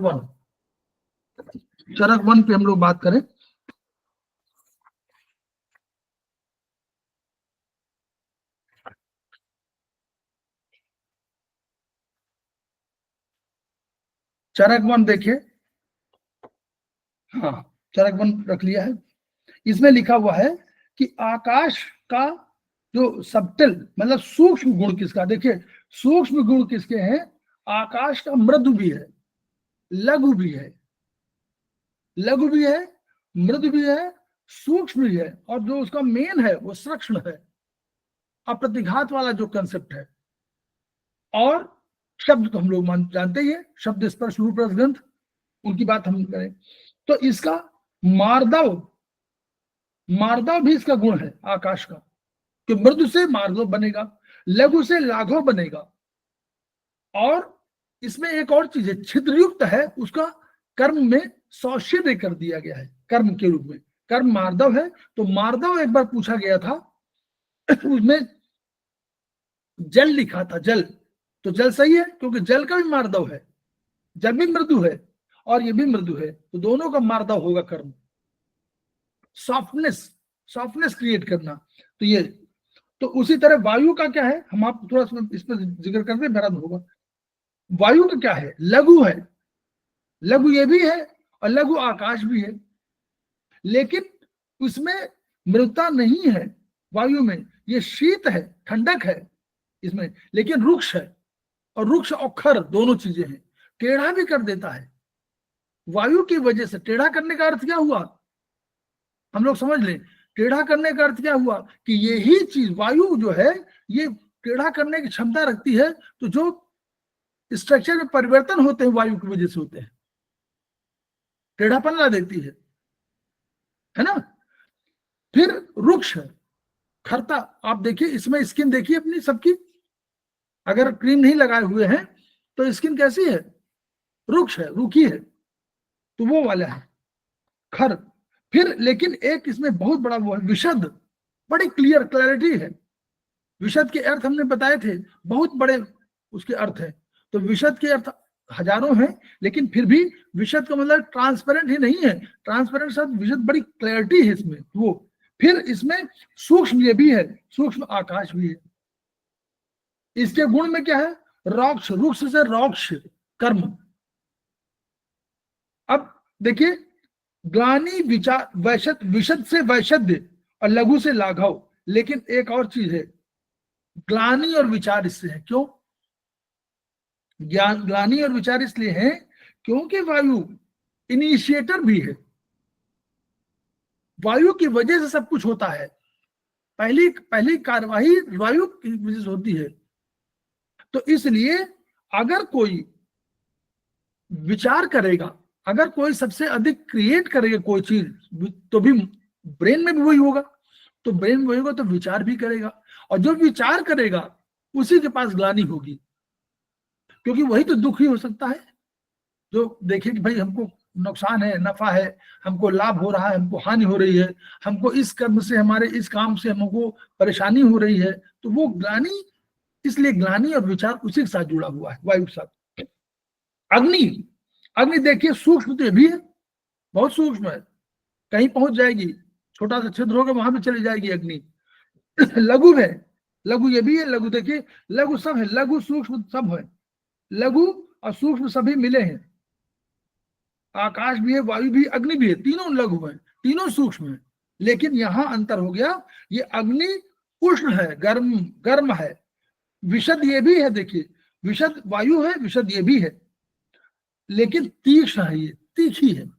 1 पे हम लोग बात करें। चरक 1 देखिए, हाँ चरक 1 रख लिया है। इसमें लिखा हुआ है कि आकाश का जो सबटल मतलब सूक्ष्म गुण किसका, देखिए सूक्ष्म गुण किसके हैं, आकाश का मृदु भी है, लघु भी है, लघु भी है, मृदु भी है, सूक्ष्म भी है, और जो उसका मेन है वो सूक्ष्म है, अप्रतिघात वाला जो कंसेप्ट है। और शब्द तो हम लोग जानते ही है, शब्द स्पर्श रूप रस गंध, उनकी बात हम करें तो इसका मार्दव भी इसका गुण है आकाश का, कि मृदु से मार्दव बनेगा। लघु से लाघव बनेगा। और इसमें एक और चीज है, छिद्रयुक्त है, उसका कर्म में सौशिर्य कर दिया गया है कर्म के रूप में। कर्म मार्दव है, तो मार्दव एक बार पूछा गया था, उसमें जल लिखा था, जल, तो जल सही है क्योंकि जल का भी मार्दव है, जल भी मृदु है और ये भी मृदु है, तो दोनों का मार्दव होगा कर्म। सॉफ्टनेस क्रिएट करना, तो ये, तो उसी तरह वायु का क्या है, हम आप थोड़ा इस पर जिक्र करते हैं, बराबर होगा। वायु का क्या है, लघु है, लघु ये भी है और लघु आकाश भी है, लेकिन उसमें मृदुता नहीं है वायु में, ये शीत है, ठंडक है इसमें, लेकिन रुक्ष है, और रुक्ष और खर दोनों चीजें हैं। टेढ़ा भी कर देता है वायु की वजह से। टेढ़ा करने का अर्थ क्या हुआ, हम लोग समझ लें, टेढ़ा करने का अर्थ क्या हुआ कि यही चीज वायु जो है ये टेढ़ा करने की क्षमता रखती है, तो जो स्ट्रक्चर में परिवर्तन होते हैं वायु की वजह से होते हैं, टेढ़ापन ला देती है ना। फिर रुक्ष खरता, आप देखिए इसमें स्किन देखिए अपनी सबकी, अगर क्रीम नहीं लगाए हुए हैं तो स्किन कैसी है, रुक्ष है, रूखी है, तो वो वाला है खर। फिर लेकिन एक इसमें बहुत बड़ा वो है विशद, बड़ी क्लैरिटी है। विशद के अर्थ हमने बताए थे, बहुत बड़े उसके अर्थ है, तो विशद के अर्थ हजारों हैं, लेकिन फिर भी विशद का मतलब ट्रांसपेरेंट ही नहीं है, ट्रांसपेरेंट शब्द विशद, बड़ी क्लैरिटी है इसमें वो। फिर इसमें सूक्ष्म ये भी है, सूक्ष्म आकाश भी है। इसके गुण में क्या है, रौक्ष, रुक्ष से रौक्ष कर्म। अब देखिए, ग्लानि विचार वैशद, विशद से वैशद्य और लघु से लाघव, लेकिन एक और चीज है, ग्लानि और विचार इससे है। क्यों ज्ञान, ग्लानि और विचार इसलिए है क्योंकि वायु इनिशिएटर भी है, वायु की वजह से सब कुछ होता है, पहली कार्यवाही वायु की वजह से होती है। तो इसलिए अगर कोई विचार करेगा, अगर कोई सबसे अधिक क्रिएट करेगा कोई चीज, तो भी ब्रेन में भी वही होगा, तो ब्रेन में वही होगा तो विचार भी करेगा, और जो विचार करेगा उसी के पास ग्लानि होगी, क्योंकि वही तो दुख ही हो सकता है जो देखे कि भाई हमको नुकसान है, नफा है, हमको लाभ हो रहा है, हमको हानि हो रही है, हमको इस कर्म से, हमारे इस काम से हमको परेशानी हो रही है, तो वो ग्लानि, इसलिए ग्लानि और विचार उसी के साथ जुड़ा हुआ है, वायु के साथ। अग्नि, अग्नि देखिए सूक्ष्म तो ये भी है, बहुत सूक्ष्म है, कहीं पहुंच जाएगी, छोटा सा छिद्र होगा वहां भी चली जाएगी अग्नि। लघु है, लघु ये भी है, लघु देखिए, लघु सब है, लघु सूक्ष्म सब है, लघु और सूक्ष्म सभी मिले हैं, आकाश भी है, वायु भी, अग्नि भी है, तीनों लघु है, तीनों सूक्ष्म है। लेकिन यहां अंतर हो गया, ये अग्नि उष्ण है, गर्म है, विशद ये भी है, देखिए विशद वायु है, विशद ये भी है, लेकिन तीक्ष्ण है, ये तीखी है,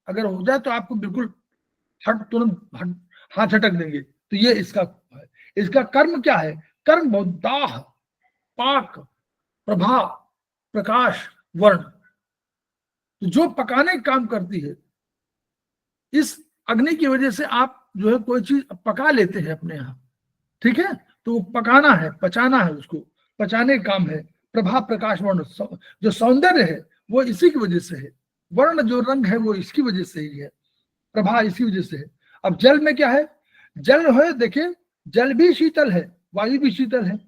अगर हो जाए तो आपको बिल्कुल तुरंत हाथ झटक देंगे, तो ये इसका है। इसका कर्म क्या है, कर्म बहुत दाह, पाक, प्रभा, प्रकाश, वर्ण, तो जो पकाने का काम करती है, इस अग्नि की वजह से आप जो है कोई चीज पका लेते हैं अपने यहाँ, ठीक है, तो पकाना है, पचाना है, उसको पचाने का काम है। प्रभा, प्रकाश, वर्ण, जो सौंदर्य है वो इसी की वजह से है, वर्ण जो रंग है वो इसकी वजह से ही है, प्रभा इसी वजह से है। अब जल में क्या है, जल है, देखिए जल भी शीतल है, वायु भी शीतल है,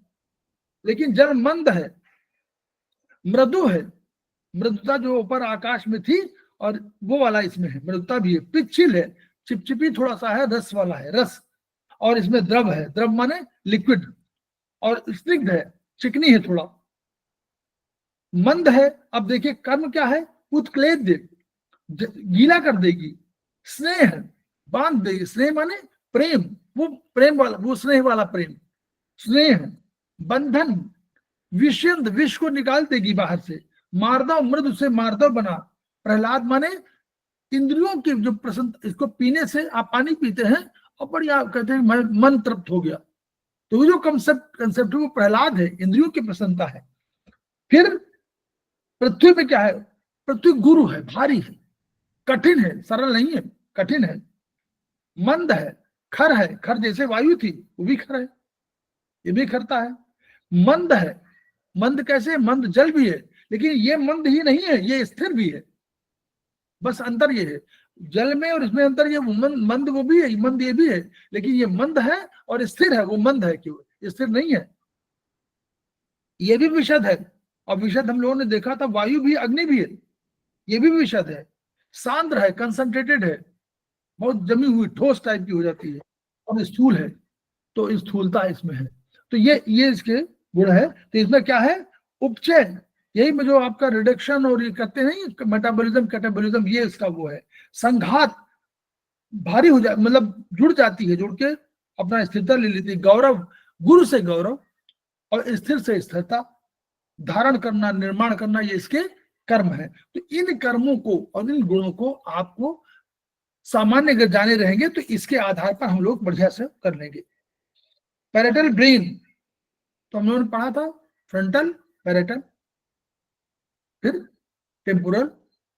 लेकिन जल मंद है, मृदु है, मृदुता जो ऊपर आकाश में थी और वो वाला इसमें है, मृदुता भी है, पिच्छिल है, चिपचिपी थोड़ा सा है, रस वाला है, रस, और इसमें द्रव है, द्रव माने लिक्विड, और स्निग्ध है, चिकनी है थोड़ा, मंद है। अब देखिए कर्म क्या है, उत्क्लेद्य, गीला कर देगी, स्नेह बांध देगी, स्नेह माने प्रेम, वो प्रेम वाला, वो स्नेह वाला प्रेम, स्नेह, बंधन, विषंद, विष को निकाल देगी बाहर से, मार्दव, मृदु से मार्दव बना, प्रहलाद माने इंद्रियों की जो प्रसन्न, इसको पीने से आप पानी पीते हैं और बढ़िया कहते हैं मन तृप्त हो गया, तो जो कंसेप्ट वो प्रहलाद है, इंद्रियों की प्रसन्नता है। फिर पृथ्वी में क्या है, पृथ्वी गुरु है, भारी है, कठिन है, सरल नहीं है, कठिन है, मंद है, खर है, खर जैसे वायु थी वो भी खर है, ये भी खरता है। मंद है। मंद कैसे? मंद जल भी है, लेकिन ये मंद ही नहीं है, ये स्थिर भी है। बस अंतर ये है, जल में और इसमें अंतर ये, मंद वो भी है, मंद ये भी है, लेकिन ये मंद है और स्थिर है, वो मंद है, क्यों स्थिर नहीं है। ये भी विशद है, और विशद हम लोगों ने देखा था, वायु भी अग्नि भी है, ये भी विशद है। सांद्र है, कंसंट्रेटेड है, बहुत जमी हुई ठोस टाइप की हो जाती है, और स्थूल है, तो स्थूलता इसमें है। तो ये इसके गुण है। तो इसमें क्या है? उपचय, यही में जो आपका रिडक्शन और ये करते हैं मेटाबॉलिज्म कैटाबॉलिज्म, ये इसका वो है। संघात, भारी हो जाए, मतलब जुड़ जाती है, जुड़ के अपना स्थिरता ले लेती है। गौरव, गुरु से गौरव, और स्थिर से स्थिरता, धारण करना, निर्माण करना, ये इसके कर्म है। तो इन कर्मों को और इन गुणों को आपको सामान्य अगर जाने रहेंगे तो इसके आधार पर हम लोग बढ़िया से कर लेंगे। पैरेटल ब्रेन, तो हम लोगों ने पढ़ा था, फ्रंटल, पैरेटल, फिर टेम्पोरल,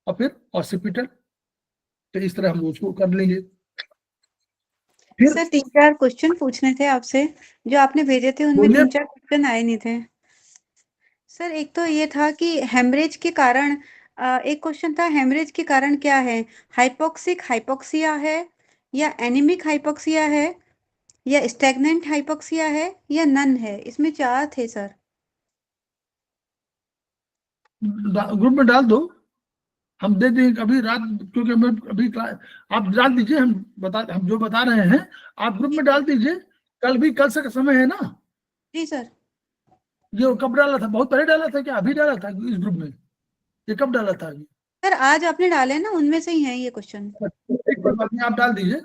और फिर ऑसिपिटल। तो इस तरह हम उसको कर लेंगे। फिर सर 3-4 क्वेश्चन पूछने थे आपसे, जो आपने भेजे थे उनमें बोलिए। 3-4 क्वेश्चन आए नहीं थे सर। एक तो ये था कि हेमरेज के कारण, एक क्वेश्चन था, हेमरेज के कारण क्या है? हाइपोक्सिक हाइपोक्सिया है, या एनीमिक हाइपोक्सिया है, या स्टैग्नेंट हाइपोक्सिया है, या नन है? इसमें 4 थे सर। ग्रुप में डाल दो, हम दे देंगे अभी रात, क्योंकि मैं अभी आप डाल दीजिए, हम जो बता रहे हैं आप ग्रुप में डाल दीजिए। कल से का समय है ना? जी सर। ये कब डाला था? बहुत पहले डाला था क्या अभी डाला था इस ग्रुप में? ये कब डाला था? सर आज आपने डाले ना, उनमें से ही है ये क्वेश्चन। एक बात नहीं, आप डाल दीजिए,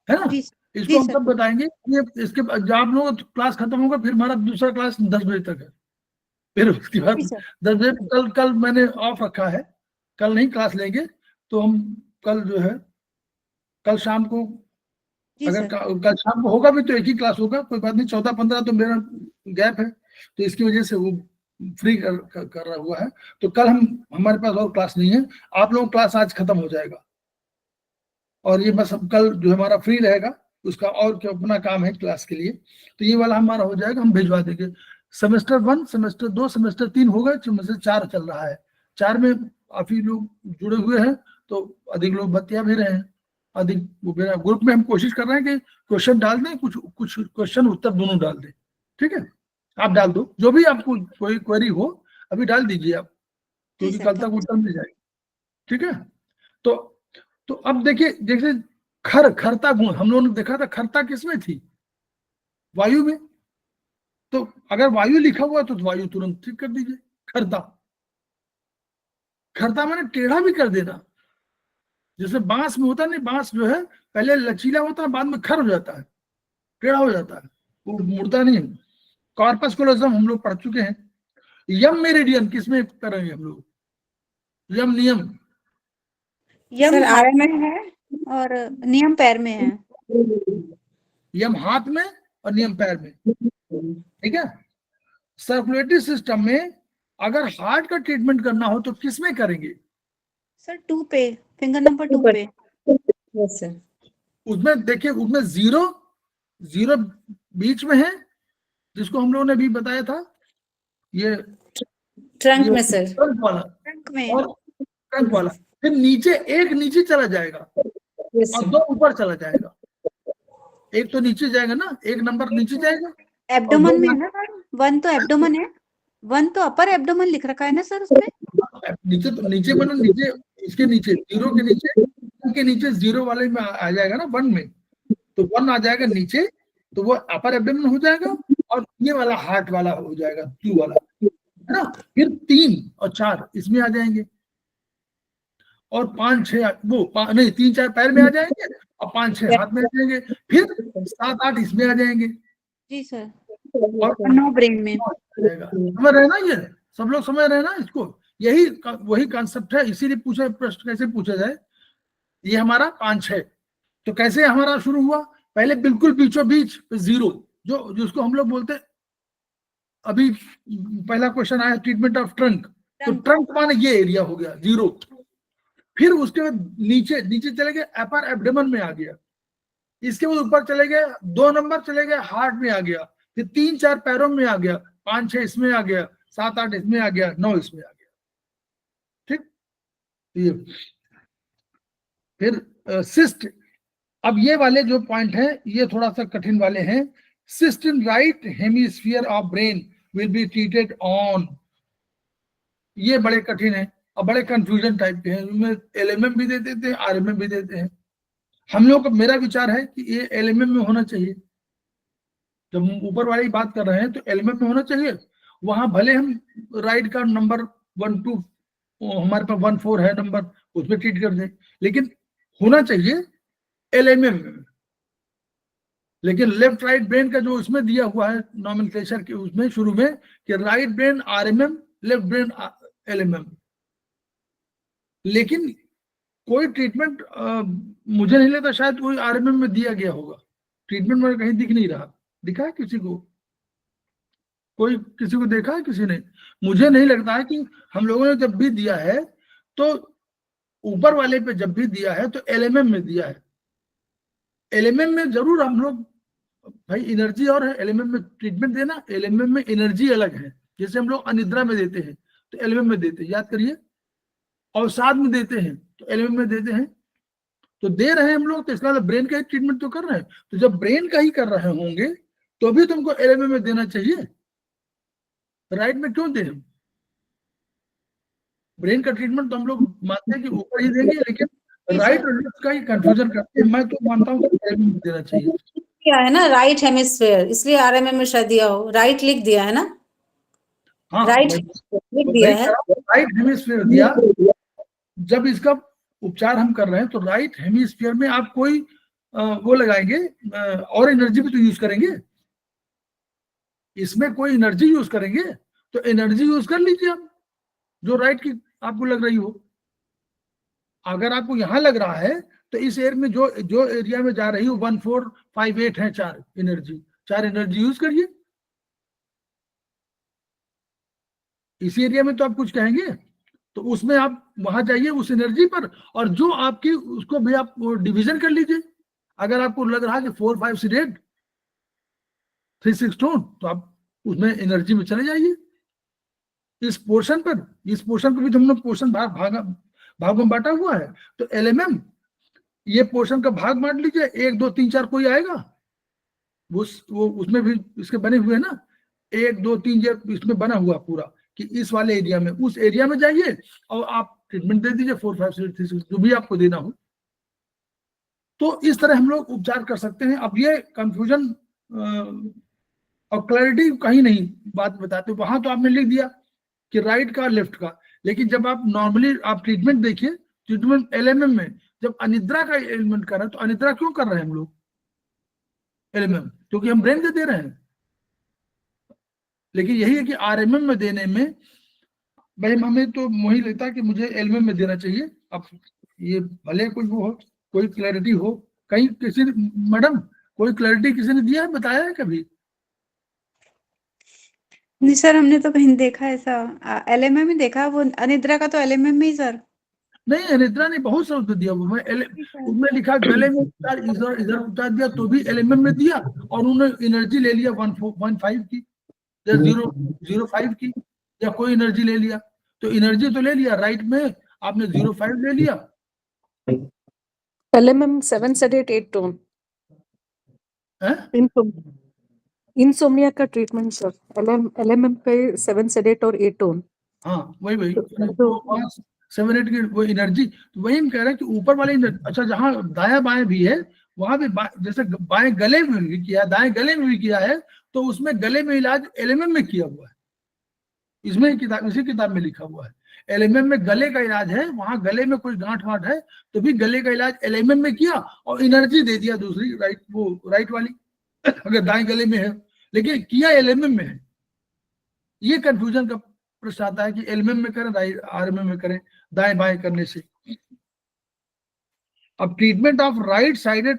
है ना? जी इसको हम सर। सब बताएंगे। ये इसके जब आप लोगों का क्लास खत्म होगा, फिर हमारा दूसरा क्लास 10 बजे तक है, फिर उसके बाद जी सर। 10 बजे। कल मैंने ऑफ रखा है, कल नहीं क्लास लेंगे। तो हम कल जो है, कल शाम को, जी अगर सर। कल शाम को होगा भी तो एक ही क्लास होगा, कोई बात नहीं। 14-15 तो मेरा गैप है, तो इसकी वजह से वो फ्री कर रहा हुआ है। तो कल हमारे पास और क्लास नहीं है, आप लोगों क्लास आज खत्म हो जाएगा, और ये बस कल जो हमारा फ्री रहेगा, उसका और क्या अपना काम है क्लास के लिए, तो ये वाला हमारा हो जाएगा, हम भिजवा देंगे। सेमेस्टर 1, सेमेस्टर 2, सेमेस्टर 3 हो गए, सेमेस्टर 4 चल रहा है। 4 में काफी लोग जुड़े हुए हैं, तो अधिक लोग बतिया भी रहे हैं, अधिक ग्रुप में हम कोशिश कर रहे हैं कि क्वेश्चन डाल दें, कुछ क्वेश्चन उत्तर दोनों डाल दें। ठीक है, आप डाल दो, जो भी आपको कोई क्वेरी हो अभी डाल दीजिए आप, क्योंकि कल तक उत्तर मिल जाएगा। ठीक है, तो अब देखिए, जैसे खरता गुण हम लोगों ने देखा था, खरता किसमें थी? वायु में। तो अगर वायु लिखा हुआ तो वायु तुरंत ठीक कर दीजिए। खरता मैंने टेढ़ा भी कर देना, जैसे बांस में होता नहीं, बांस जो है पहले लचीला होता है, बाद में खर हो जाता है, टेढ़ा हो जाता है, वो मुड़ता नहीं है। कॉर्पस कोलोसम हम लोग पढ़ चुके हैं। यम मेरिडियन किसमें करेंगे हम लोग? यम नियम, यम सर हाथ में है और नियम पैर में है। यम हाथ में और नियम पैर में। ठीक है, सर्कुलेटरी सिस्टम में अगर हार्ट का ट्रीटमेंट करना हो तो किसमें करेंगे? सर 2 पे, फिंगर नंबर 2 पे। Yes sir. उसमें देखिए, उसमें जीरो बीच में है, जिसको हम लोगों ने अभी बताया था, ये ट्रंक में सर। ट्रंक वाला, ट्रंक में। और ट्रंक वाला, फिर नीचे एक नीचे चला जाएगा यस और सर। 2 ऊपर चला जाएगा। एक तो नीचे जाएगा ना, एक नंबर नीचे जाएगा, एब्डोमन में है ना सर? 1 तो एब्डोमन है, 1 तो अपर एब्डोमन लिख रखा है ना सर उसपे? नीचे, तो नीचे मतलब नीचे, इसके नीचे, जीरो के नीचे जीरो वाले में आ जाएगा ना 1 में, तो 1 आ जाएगा नीचे, तो वो अपर एब्डोमेन हो जाएगा, और ये वाला हार्ट वाला हो जाएगा, 2 वाला, है ना। फिर 3 और 4 इसमें आ जाएंगे, और 5-6 नहीं 3-4 पैर में आ जाएंगे, और 5-6 हाथ में आ जाएंगे, फिर 7-8 इसमें आ जाएंगे, जी सर। और 9 ब्रेन में। समझ रहे ना? ये सब लोग समझ रहे हैं ना इसको? वही कॉन्सेप्ट है, इसीलिए पूछा प्रश्न कैसे पूछा जाए। ये हमारा 5-6, तो कैसे हमारा शुरू हुआ? पहले बिल्कुल बीचों बीच जीरो, जिसको हम लोग बोलते, अभी पहला क्वेश्चन आया ट्रीटमेंट ऑफ ट्रंक, तो ट्रंक माने ये एरिया हो गया जीरो। फिर उसके बाद नीचे चले गए, अपर एब्डोमेन में आ गया। इसके बाद ऊपर चले गए, 2 नंबर चले गए, हार्ट में आ गया। फिर 3-4 पैरों में आ गया, 5-6 इसमें आ गया, 7-8 इसमें आ गया, 9 इसमें आ गया। ठीक, ये फिर सिस्ट। अब ये वाले जो पॉइंट हैं ये थोड़ा सा कठिन वाले हैं। Cyst in right hemisphere of brain will be treated on, ये बड़े कठिन हैं और बड़े कंफ्यूजन टाइप के हैं। इनमें एलएमएम भी दे देते हैं, आरएमएम भी देते हैं। हम लोग का, मेरा विचार है कि ये एलएमएम में होना चाहिए। जब हम ऊपर वाली बात कर रहे हैं तो एलएमएम में होना चाहिए। वहां भले हम राइट का नंबर 1 2 हमारे पास 1 4 है नंबर, उसमें ट्रीट कर दें, लेकिन होना चाहिए एलएमएम में। लेकिन लेफ्ट राइट ब्रेन का जो इसमें दिया हुआ है नॉमेनक्लेचर के उसमें शुरू में कि right brain RMM, left brain LMM, लेकिन कोई ट्रीटमेंट मुझे नहीं लगता शायद कोई आरएमएम में दिया गया होगा। ट्रीटमेंट में कहीं दिख नहीं रहा। दिखा है किसी को? कोई किसी को देखा है किसी ने? मुझे नहीं लगता है कि हम लोगों ने जब भी दिया है तो ऊपर वाले पे जब भी दिया है तो एलएमएम में दिया है। एलएमएम में जरूर हम लोग, भाई एनर्जी और है, एलएमएम में ट्रीटमेंट देना, एलएमएम में एनर्जी अलग है। जैसे हम लोग अनिद्रा में देते हैं तो एलएमएम में देते हैं, याद करिए, अवसाद में देते हैं तो एलएमएम में देते हैं। तो दे रहे हैं हम लोग तो इसका मतलब ब्रेन का ही ट्रीटमेंट तो कर रहे हैं। तो जब ब्रेन का ही कर रहे होंगे तो भी तुमको एलएमएम में देना चाहिए, राइट में क्यों दें? ब्रेन का ट्रीटमेंट तो हम लोग मानते हैं कि ऊपर ही देंगे, लेकिन राइट और लेफ्ट का ही कंफ्यूजन करते हैं। मैं तो मानता हूँ कि एलएमएम में देना चाहिए। क्या है ना, राइट हेमिस्फीयर, इसलिए आरएमएम में शायद दिया हो, राइट लिख दिया है ना, हाँ, राइट लिख दिया है। राइट हेमिस्फीयर दिया। जब इसका उपचार हम कर रहे हैं तो राइट हेमिस्फीयर में आप कोई वो लगाएंगे और एनर्जी भी तो यूज करेंगे, इसमें कोई एनर्जी यूज करेंगे तो एनर्जी यूज कर लीजिए आप, जो राइट की आपको लग रही हो। अगर आपको यहां लग रहा है तो इस एरिया में जो एरिया में जा रही हो 1 4 5 8 है, 4 एनर्जी यूज करिए। इस एरिया में तो आप कुछ कहेंगे तो उसमें आप वहां जाइए उस एनर्जी पर, और जो आपकी उसको भी आप डिवीजन कर लीजिए। अगर आपको लग रहा है कि 4 5 6 8 3 6 टोन, तो आप उसमें एनर्जी में चले जाइए। इस पोर्शन को भी हम लोग पोर्शन भागों में बांटा हुआ है। तो एलएमएम ये पोर्शन का भाग बांट लीजिए, 1 2 3 4 कोई आएगा वो उसमें भी इसके बने हुए हैं ना, 1 2 3 4 इसमें बना हुआ पूरा कि इस वाले एरिया में, उस एरिया में जाइए और आप ट्रीटमेंट दे दीजिए 4 5 6 3 6 जो भी आपको देना हो। तो इस तरह हम लोग उपचार कर सकते हैं। अब ये कंफ्यूजन और क्लैरिटी कहीं नहीं बात बताते, वहां तो आपने लिख दिया कि राइट का लेफ्ट का, लेकिन जब आप नॉर्मली आप ट्रीटमेंट देखिए, ट्रीटमेंट एलएमएम में जब अनिद्रा का एलिमेंट कर रहे हैं तो अनिद्रा क्यों कर रहे हैं हम लोग एलएमएम? क्योंकि हम ब्रेन दे रहे हैं। लेकिन यही है कि आरएमएम में देने में भाई हमें तो वही लगता कि मुझे एलएमएम में देना चाहिए। अब ये भले कोई वो हो, कोई क्लैरिटी हो, कहीं किसी ने, मैडम कोई क्लैरिटी किसी ने दिया है, बताया है कभी? नहीं सर, हमने तो कहीं देखा ऐसा, एलएमएम ही देखा, वो अनिद्रा का तो एलएमएम में ही सर। नहीं, अनिद्रा ने बहुत शब्द दिया, वो मैं उसमें लिखा गले में उपचार, इधर उपचार दिया तो भी एलएमएम में दिया, और उन्होंने एनर्जी ले लिया 1.5 की या 0.05 की, या कोई एनर्जी ले लिया। तो एनर्जी तो ले लिया, राइट में आपने 0.5 ले लिया। LMM 7 sedate 8 tone. है इंसोम्निया का ट्रीटमेंट सर, LMM पे 7 sedate और 8 tone. हाँ वही तो 7 8 की वो एनर्जी, तो वही हम कह रहे हैं कि ऊपर वाले अच्छा जहाँ दाया बाएं भी है वहां भी जैसे बाएं गले में भी किया, दाएं गले में भी किया है, तो उसमें गले में इलाज एलएमएम में किया हुआ है। इसमें इसी किताब में लिखा हुआ है एलएमएम में गले का इलाज है, वहां गले में कोई गांठ वाठ है तो भी गले का इलाज एलएमएम में किया और एनर्जी दे दिया दूसरी राइट वाली अगर दाएं गले में है, लेकिन किया एलएमएम में है। ये कंफ्यूजन का प्रश्न आता है कि एलएमएम में करें आरएमएम में करें, दाएं बाएं करने से। अब treatment of right sided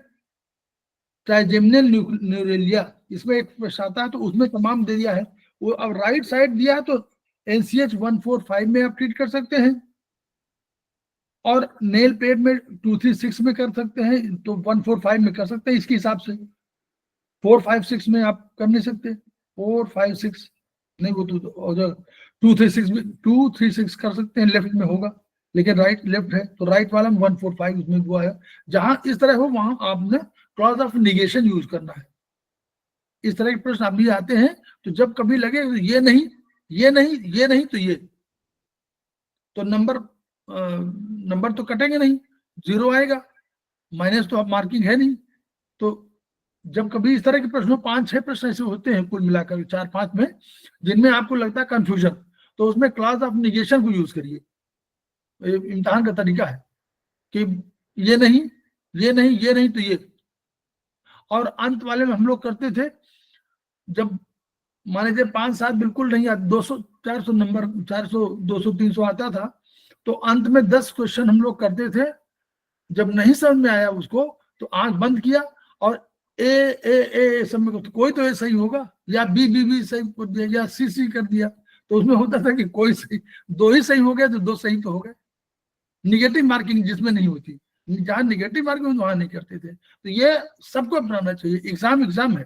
trigeminal neuralgia, इसमें एक प्रश्न आता है तो उसमें तमाम दे दिया है। वो अब राइट साइड दिया है तो NCH 145 में आप ट्रीट कर सकते हैं, और नेल पेड में 236 में कर सकते हैं, तो 145 में कर सकते हैं इसके हिसाब से। 4, 5, 6 में आप कर नहीं सकते, 4, 5, 6 नहीं, वो तो 2, 3, 6 भी 2, 3, 6 कर सकते हैं, लेफ्ट में होगा, लेकिन राइट लेफ्ट है तो राइट वाला में 1, 4, 5 उसमें हुआ है। जहां इस तरह हो वहां आपने क्लॉज ऑफ निगेशन यूज करना है। इस तरह के प्रश्न अभी आते हैं, तो जब कभी लगे ये नहीं, ये नहीं, ये नहीं, तो ये, तो नंबर तो कटेंगे नहीं, 0 आएगा, माइनस तो अब मार्किंग है नहीं। तो जब कभी इस तरह के प्रश्नों 5-6 प्रश्न ऐसे होते हैं कुल मिलाकर 4-5 में, जिनमें आपको लगता है कंफ्यूजन, तो उसमें क्लॉज ऑफ निगेशन को यूज करिए। इम्तिहान का तरीका है कि ये नहीं, ये नहीं, ये नहीं, तो ये। और अंत वाले में हम लोग करते थे, जब मान लीजिए 5-7 बिल्कुल नहीं, 200 400 नंबर, 400 200 300 आता था, तो अंत में 10 क्वेश्चन हम लोग करते थे। जब नहीं समझ में आया उसको, तो आंख बंद किया और ए सब में, तो कोई तो ए सही होगा, या बी सही कर दिया, या सी कर दिया। तो उसमें होता था कि कोई सही, 2 ही सही हो गए तो 2 सही तो हो गए। निगेटिव मार्किंग जिसमें नहीं होती, जहां निगेटिव मार्किंग वहां नहीं करते थे। तो ये सबको अपनाना चाहिए। एग्जाम है,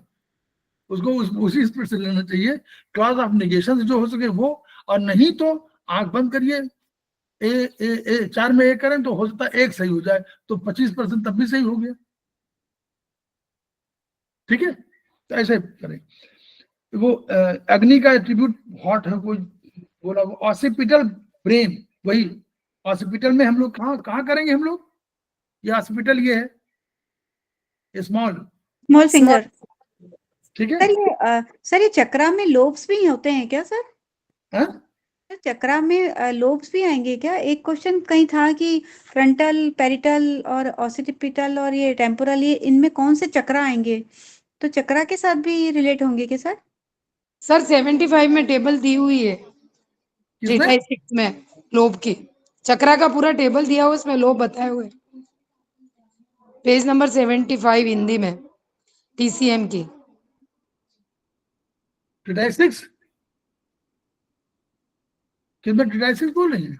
उसको उसी स्पीड से लेना चाहिए। क्लॉज ऑफ निगेशन जो हो सके वो, और नहीं तो आंख बंद करिए, ए 4 में ए करें तो हो सकता है 1 सही हो जाए, तो 25% तब भी सही हो गया। ठीक है, तो ऐसे करें। वो अग्नि का एट्रीब्यूट हॉट है, कोई बोला, वो ऑसिपिटल ब्रेन, वही ऑसिपिटल में हम लोग कहाँ करेंगे हम लोग, ये ऑसिपिटल ये है स्मॉल फिंगर। ठीक है। सर ये चक्रा में लोब्स भी होते हैं क्या सर? हाँ? सर चक्रा में लोब्स भी आएंगे क्या? एक क्वेश्चन कहीं था कि फ्रंटल, पेरिटल और ऑसिपिटल और ये टेम्पोरल, ये इनमें कौन से चक्रा आएंगे? तो चक्रा के साथ भी रिलेट होंगे क्या सर? सर 75 में टेबल दी हुई है, किसमें? 3/6 में लोब की, चक्रा का पूरा टेबल दिया हुआ, उसमें लोब बताए हुए, पेज नंबर 75 हिंदी में, TCM की। 3/6 किसमें 3/6 बोल रही है?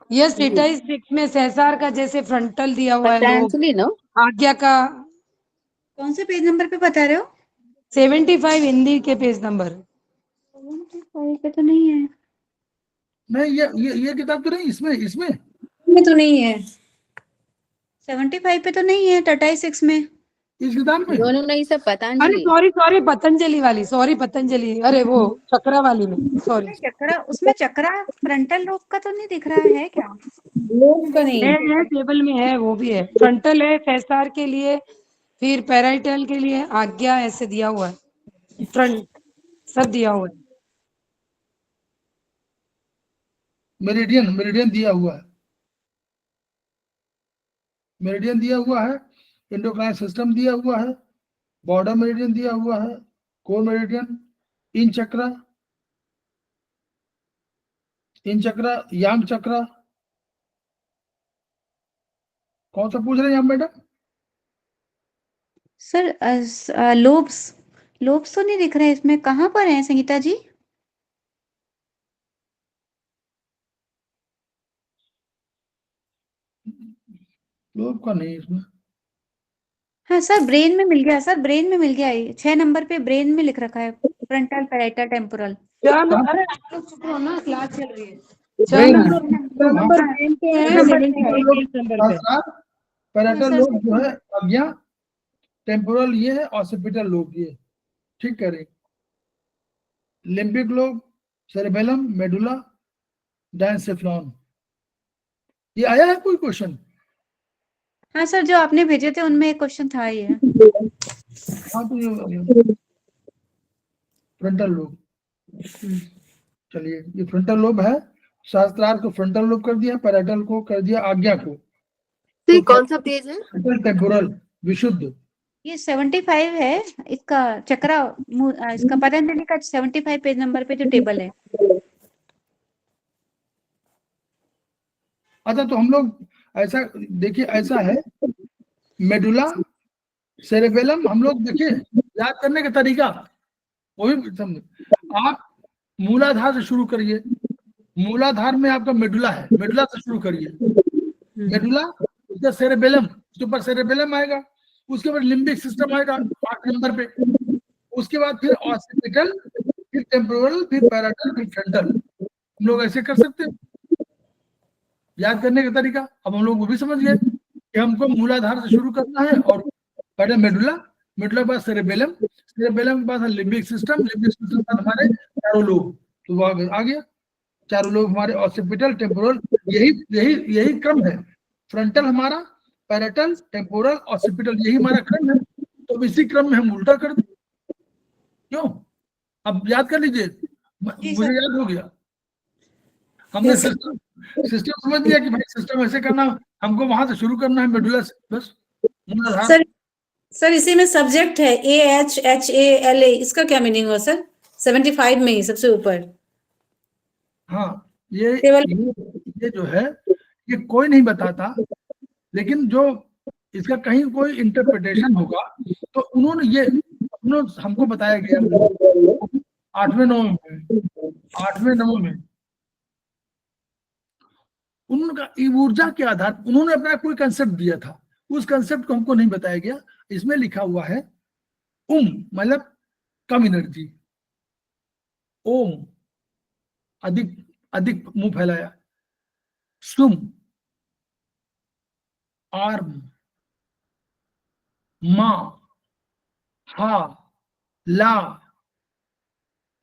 यस, 3/6 में सहसार का जैसे फ्रंटल दिया हुआ है लोब, पतंजलि नो, आज्ञा का। कौन से पेज नंबर पे बता रहे हो? 75 हिंदी के पेज नंबर। 75 पे तो नहीं है। नहीं, ये किताब तो नहीं, इसमें में तो नहीं है, 75 पे तो नहीं है, 36 में। इस किताब में। दोनों नहीं सर, अरे पतंजलि। सॉरी पतंजलि वाली, सॉरी पतंजलि, अरे वो चक्रा वाली में, सॉरी। उसमें चक्रा फ्रंटल लोब का तो नहीं दिख रहा है क्या? लोग का नहीं है टेबल में है, वो भी है, फ्रंटल है सहसार के लिए, फिर पैराइटल के लिए आज्ञा, ऐसे दिया हुआ है, फ्रंट सब दिया हुआ है। मेरिडियन दिया हुआ है, मेरिडियन दिया हुआ है, एंडोक्राइन सिस्टम दिया हुआ है, बॉर्डर मेरिडियन दिया हुआ है, कोर मेरिडियन, इन चक्रा, यांग चक्रा। कौन सा पूछ रहे हैं आप मैडम? सर लोब्स तो नहीं दिख रहे इसमें, कहाँ पर है संगीता जी? लोब का नहीं इसमें। हाँ सर, ब्रेन में मिल गया सर, ब्रेन में मिल गया, 6 नंबर पे ब्रेन में लिख रखा है, फ्रंटल, पैराइटल, टेम्पोरल। अरे आप लोग चुप रहो ना, क्लास चल रही है। ब्रेन है। नंबर ब्रेन पे है, 75 पेज नंबर पे। पैराइटल लोब जो है आज्ञा, टेम्पोरल ये है, ऑसिपिटल लोब ये, ठीक कह रहे। Limbic lobe, cerebellum, medulla, diencephalon. ये आया है कोई क्वेश्चन? हाँ सर, जो आपने भेजे थे उनमें एक क्वेश्चन था ये। हाँ, तो ये फ्रंटल लोब, चलिए ये फ्रंटल लोब है। शास्त्रार्थ को फ्रंटल लोब कर दिया, पैराइटल को कर दिया आज्ञा को। तो कौन सा पेज है? टेम्पोरल विशुद्ध, ये 75 है इसका चक्रा, इसका पतंजलि का 75 पेज नंबर पे जो टेबल है। अच्छा तो हम लोग ऐसा देखिए, ऐसा है मेडुला, सेरेबेलम, हम लोग देखिए याद करने का तरीका वो भी समझे। आप मूलाधार से शुरू करिए, मूलाधार में आपका मेडुला है, मेडुला से शुरू करिए, मेडुला, उसका सेरेबेलम, उसके ऊपर सेरेबेलम आएगा, उसके बाद लिम्बिक सिस्टम आएगा 8 नंबर पे, उसके बाद फिर ऑक्सीपिटल, फिर टेम्पोरल, फिर पैराटल, फिर फ्रंटल। हम लोग ऐसे कर सकते हैं याद करने का तरीका। अब हम लोग वो भी समझ गए कि हमको मूलाधार से शुरू करना है, और पहले मेडुला, मेडुला के बाद सेरेबेलम, सेरेबेलम के बाद लिम्बिक सिस्टम, लिम्बिक सिस्टम के बाद हमारे चारों लोब, तो वो आ गया चारों लोग हमारे, ऑक्सीपिटल, टेम्पोरल, यही क्रम है। फ्रंटल हमारा, पैराटल, टेम्पोरल, ऑक्सीपिटल, यही हमारा क्रम है। तो इसी क्रम में हम उल्टा कर दें, क्यों? अब याद कर लीजिए, मुझे याद हो गया, हमने सिस्टम समझ लिया कि भाई सिस्टम ऐसे करना, हमको वहां से शुरू करना है मेडुला से, बस मूलाधार। सर इसी में सब्जेक्ट है AHHALA, इसका क्या मीनिंग हो सर? 75 में ही सबसे ऊपर। हाँ, ये जो है ये कोई नहीं बताता, लेकिन जो इसका कहीं कोई इंटरप्रिटेशन होगा तो उन्होंने हमको बताया गया 8वें 9वें में उनका ऊर्जा के आधार उन्होंने अपना कोई कंसेप्ट दिया था, उस कंसेप्ट को हमको नहीं बताया गया। इसमें लिखा हुआ है मतलब कम एनर्जी, ओम अधिक मुंह फैलाया, सुम आर्म, मा हा ला,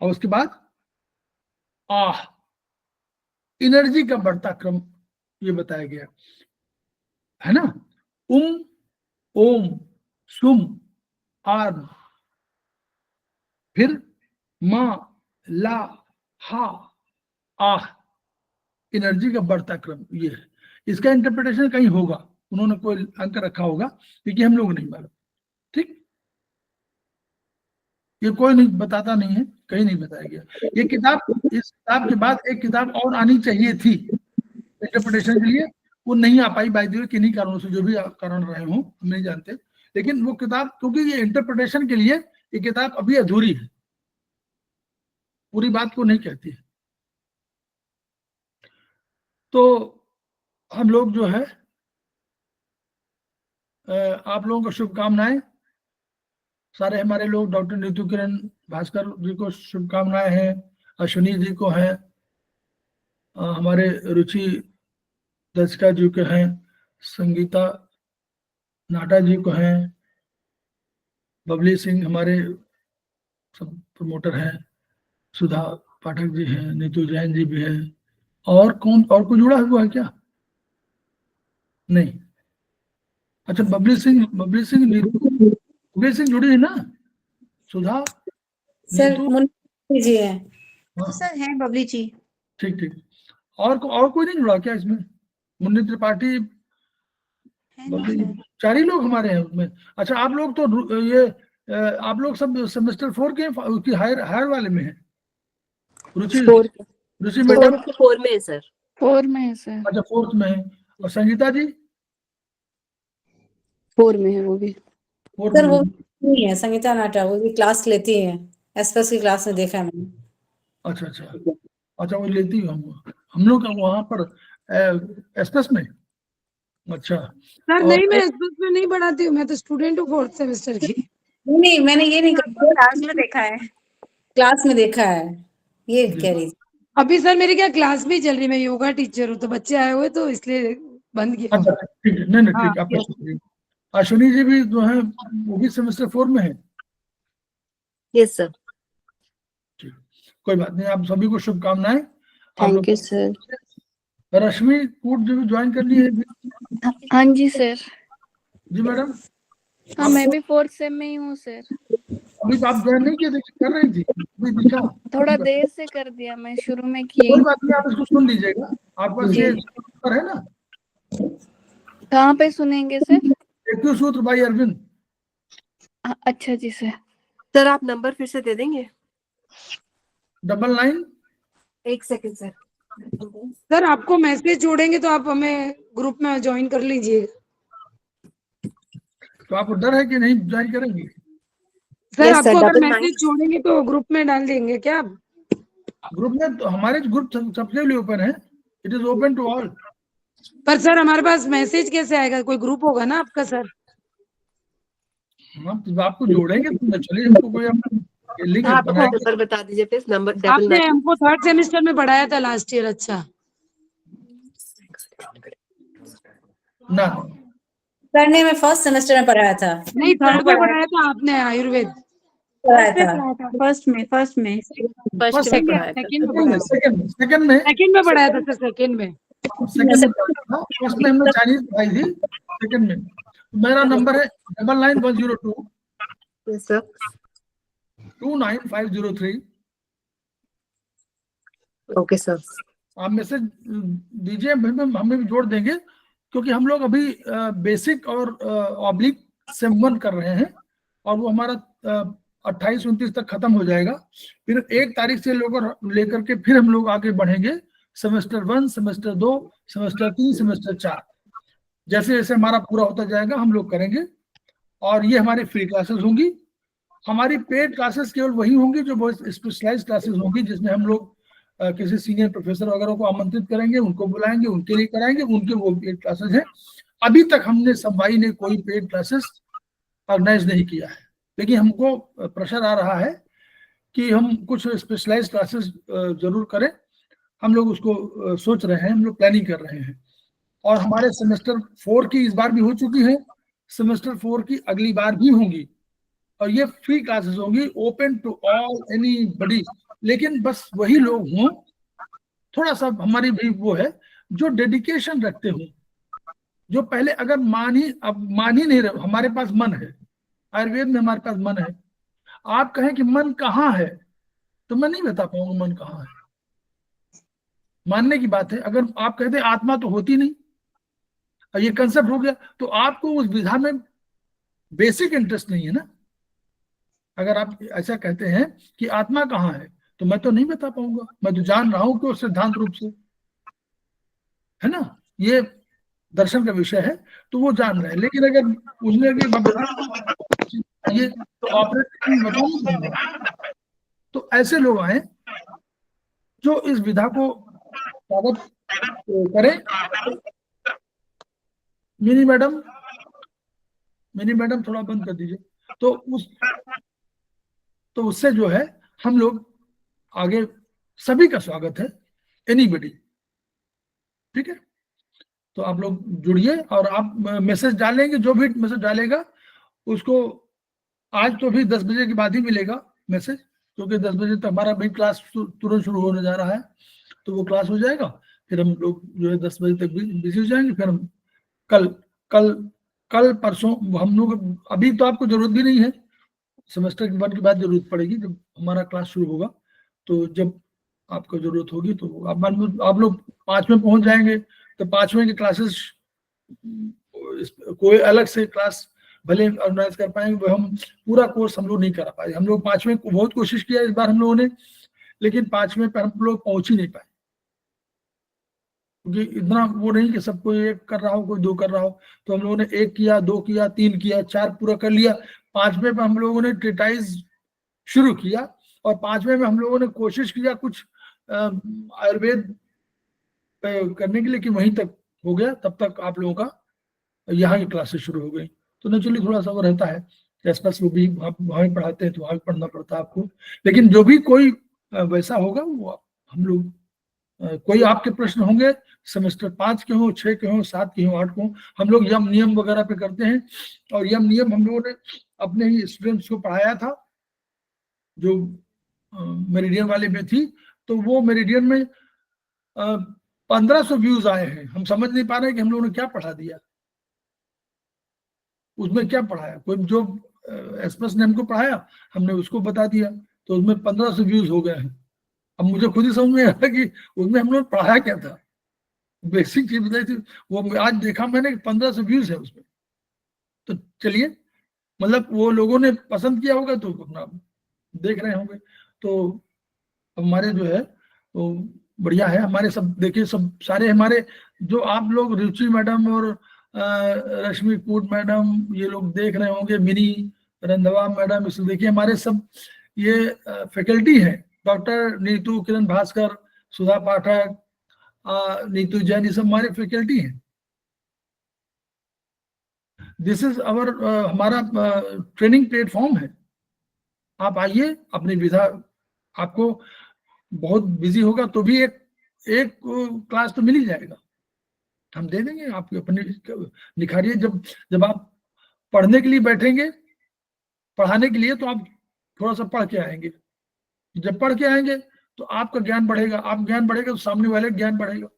और उसके बाद आह, एनर्जी का बढ़ता क्रम ये बताया गया है ना। ओम, सुम, आर्म, फिर मा ला हा आह, एनर्जी का बढ़ता क्रम ये है। इसका इंटरप्रिटेशन कहीं होगा, उन्होंने कोई अंक रखा होगा, क्योंकि हम लोग नहीं मालूम। ठीक, ये कोई नहीं बताता, नहीं है, कहीं नहीं बताया गया। ये किताब, इस किताब के बाद एक किताब और आनी चाहिए थी इंटरप्रिटेशन के लिए, वो नहीं आ पाई बाय द वे, किन्हीं कारणों से, जो भी कारण रहे हों हम नहीं जानते, लेकिन वो किताब, क्योंकि ये इंटरप्रिटेशन के लिए ये किताब अभी अधूरी है, पूरी बात को नहीं कहती है। तो हम लोग जो है, आप लोगों को शुभकामनाएं, सारे हमारे लोग, डॉक्टर नीतू किरण भास्कर जी को शुभकामनाएं हैं, अश्विनी जी को हैं, हमारे रुचि दर्शिका जी को हैं, संगीता नाटा जी को हैं, बबली सिंह हमारे सब प्रमोटर हैं, सुधा पाठक जी हैं, नीतू जैन जी भी हैं, और कौन और कोई जुड़ा हुआ है क्या? नहीं, अच्छा बबली सिंह जुड़ी है ना, सुधा, सर मुन्नी जी है। तो सर है बबली जी। ठीक, और कोई नहीं जुड़ा क्या इसमें? मुन्नी त्रिपाठी, चार ही लोग हमारे हैं उसमें। अच्छा, आप लोग तो ये आप लोग सब सेमेस्टर 4 के हायर वाले में हैं? रुचि मैडम 4 में है सर। 4 में है सर। अच्छा 4th में है, और संगीता जी 4 में है वो भी। 4th सर में वो नहीं है, संगीता नाटा, वो भी क्लास लेती है, एसपीएस की क्लास में देखा है मैंने। अच्छा वो लेती हूँ हम लोग वहां पर एसपीएस में। अच्छा सर नहीं, मैं एसपीएस में नहीं पढ़ाती हूँ, मैं तो स्टूडेंट हूँ 4th सेमेस्टर की। नहीं, मैंने ये नहीं कहा, क्लास में देखा है। क्लास में देखा है, ये कह रही थी। अभी सर मेरी क्या क्लास भी चल रही, मैं योगा टीचर हूँ, तो बच्चे आए हुए तो इसलिए बंद किया। अच्छा ठीक है, नहीं ठीक, आपका शुक्रिया। अश्विनी जी भी जो है वो भी सेमेस्टर 4 में है? Yes sir. ठीक, कोई बात नहीं, आप सभी को शुभकामनाएं। Thank you sir. रश्मि कूट जो ज्वाइन कर ली है? हाँ जी सर। जी मैडम। हाँ, मैं भी 4th सेम में ही हूँ सर। अभी तो आप ज्वाइन नहीं किए थे, कर रही थी अभी दिखा? थोड़ा देर से कर दिया, मैं शुरू में की। कोई बात नहीं, आप इसको सुन लीजिएगा, आपके पास ये पर है ना? कहाँ पे सुनेंगे सर? एक सूत्र भाई अरविंद। अच्छा जी सर। सर आप नंबर फिर से दे देंगे? 99। एक सेकंड सर। सर आपको मैसेज जोड़ेंगे तो आप हमें ग्रुप में ज्वाइन कर लीजिएगा। तो आपको डर है कि नहीं ज्वाइन करेंगे? सर Yes, आपको sir, अगर 99 मैसेज जोड़ेंगे तो ग्रुप में डाल देंगे क्या आप? ग्रुप में तो हमारे ग्रुप सबके लिए ओपन है, it is open to all. पर सर हमारे पास मैसेज कैसे आएगा? कोई ग्रुप होगा ना आपका सर? हाँ तो आपको जोड़ेंगे तो चलिए, हमको कोई हम लिंक आप अपना बनाएंगे। नंबर बता दीजिए प्लीज, नंबर आपने 99। हमको थर्ड सेमेस्टर में पढ़ाया था लास्ट ईयर। अच्छा, ना करने में फर्स्ट सेमेस्टर में पढ़ाया था। नहीं थर्ड में पढ़ाया था आपने आयुर्वेद। पढ़ाया फर्स्ट में था। पढ़ाया था, फर्स्ट में फर्स्ट में पढ़ाया था। सेकंड में पढ़ाया था। सेकंड में सेकंड में पढ़ाया था सर, सेकंड में। पढ़ा था। फर्स्ट में हमने चाइनीज पढ़ाई थी, सेकंड में मेरा नंबर है 99102 यस सर। 29503। Okay sir. आप मैसेज दीजिए, हमें भी जोड़ देंगे, क्योंकि हम लोग अभी बेसिक और ऑब्लिक सेम 1 कर रहे हैं, और वो हमारा 28-29 तक खत्म हो जाएगा। फिर 1 तारीख से लेकर के फिर हम लोग आगे बढ़ेंगे, सेमेस्टर 1, सेमेस्टर 2, सेमेस्टर 3, सेमेस्टर 4। जैसे जैसे हमारा पूरा होता जाएगा हम लोग करेंगे, और ये हमारी फ्री क्लासेस होंगी। हमारी पेड क्लासेस केवल वही होंगी जो बहुत स्पेशलाइज्ड क्लासेस होंगी, जिसमें हम लोग किसी सीनियर प्रोफेसर वगैरह को आमंत्रित करेंगे, उनको बुलाएंगे, उनके लिए कराएंगे, उनके वो पेड क्लासेस हैं। अभी तक हमने संवाई ने कोई पेड क्लासेस ऑर्गेनाइज नहीं किया है, लेकिन हमको प्रेशर आ रहा है कि हम कुछ स्पेशलाइज्ड क्लासेस जरूर करें। हम लोग उसको सोच रहे हैं, हम लोग प्लानिंग कर रहे हैं। और हमारे सेमेस्टर 4 की इस बार भी हो चुकी है, सेमेस्टर 4 की अगली बार भी होंगी, और ये फ्री क्लासेस होंगी, ओपन टू ऑल एनीबॉडी। लेकिन बस वही लोग हों, थोड़ा सा हमारी भी वो है, जो डेडिकेशन रखते हों, जो पहले अगर मान ही नहीं रहे, हमारे पास मन है, आयुर्वेद में हमारे पास मन है। आप कहें कि मन कहाँ है, तो मैं नहीं बता पाऊंगा मन कहाँ है। मानने की बात है। अगर आप कहते हैं आत्मा तो होती नहीं, और ये कंसेप्ट हो गया, तो आपको उस विधा में बेसिक इंटरेस्ट नहीं है ना। अगर आप ऐसा कहते हैं कि आत्मा कहाँ है, तो मैं तो नहीं बता पाऊंगा। मैं तो जान रहा हूं कि सिद्धांत रूप से है ना, ये दर्शन का विषय है, तो वो जान रहे हैं। लेकिन अगर उसने ये तो ऑपरेट बता, तो ऐसे लोग आए जो इस विधा को स्वागत करें। मिनी मैडम थोड़ा बंद कर दीजिए। तो उससे जो है हम लोग आगे, सभी का स्वागत है, एनीबडी। ठीक है, तो आप लोग जुड़िए, और आप मैसेज डालेंगे, जो भी मैसेज डालेगा उसको आज तो भी 10 बजे के बाद ही मिलेगा मैसेज, क्योंकि 10 बजे तक हमारा भी क्लास तुरंत शुरू होने जा रहा है, तो वो क्लास हो जाएगा। फिर हम लोग जो है 10 बजे तक बिजी हो जाएंगे। फिर हम कल परसों हम लोग, अभी तो आपको जरूरत भी नहीं है, सेमेस्टर के 1 के बाद जरूरत पड़ेगी, जब हमारा क्लास शुरू होगा। तो जब आपको जरूरत होगी तो आप लोग 5वें पहुंच जाएंगे, तो 5वें की क्लासेस कोई अलग से क्लास भले ऑर्गेनाइज कर पाएंगे, वो हम पूरा कोर्स हम लोग नहीं करा पाए। हम लोग 5वें को बहुत कोशिश किया इस बार हम लोगों ने, लेकिन 5वें पर हम लोग पहुंच ही नहीं पाए, क्योंकि इतना वो नहीं कि सब कोई 1 कर रहा हो, कोई 2 कर रहा हो। तो हम लोगों ने 1 किया, 2 किया, 3 किया, 4 पूरा कर लिया। 5वें पे हम लोगों ने ट्रीटाइज शुरू किया, और 5वें में हम लोगों ने कोशिश किया कुछ आयुर्वेद करने के लिए, कि वहीं तक हो गया। तब तक आप लोगों का यहाँ की क्लासेस शुरू हो गई। तो नेचुरली थोड़ा सा वो रहता है, आसपास वो भी वहाँ भी पढ़ाते हैं, तो वहाँ भी पढ़ना पड़ता है आपको। लेकिन जो भी कोई वैसा होगा, वो हम लोग, कोई आपके प्रश्न होंगे, सेमेस्टर 5 के हो, 6 के हो, 7 के हो, 8 के हो, हम लोग यम नियम वगैरह पे करते हैं। और यम नियम हम लोगों ने अपने ही स्टूडेंट्स को पढ़ाया था, जो मेरिडियन वाले में थी। तो वो मेरिडियन में 1500 व्यूज आए हैं। हम समझ नहीं पा रहे कि हम लोगों ने क्या पढ़ा दिया, उसमें क्या पढ़ाया। कोई जो एसपस ने हमको पढ़ाया, हमने उसको बता दिया, तो उसमें 1500 व्यूज हो गए हैं। अब मुझे खुद ही समझ में आया कि उसमें हम लोग पढ़ाया क्या था, बेसिक चीज बताई थी। वो आज देखा मैंने 1500 व्यूज है उसमें। तो चलिए, मतलब वो लोगों ने पसंद किया होगा, तो अपना देख रहे होंगे। तो हमारे जो है तो बढ़िया है। हमारे सब देखिए, सब सारे हमारे जो आप लोग, रुचि मैडम और रश्मि कूट मैडम, ये लोग देख रहे होंगे, मिनी रंधवा मैडम, इसे देखिए, हमारे सब ये फैकल्टी हैं। डॉक्टर नीतू, किरण भास्कर, सुधा पाठक, नीतू जैन, ये सब हमारे फैकल्टी हैं। दिस इज आवर हमारा ट्रेनिंग प्लेटफॉर्म है। आप आइए, अपनी विधा, आपको बहुत बिजी होगा तो भी एक क्लास तो मिल ही जाएगा, हम दे देंगे आपको अपनी निखारिए। जब आप पढ़ने के लिए बैठेंगे, पढ़ाने के लिए, तो आप थोड़ा सा पढ़ के आएंगे। जब पढ़ के आएंगे तो आपका ज्ञान बढ़ेगा, आप ज्ञान बढ़ेगा तो सामने वाले ज्ञान बढ़ेगा।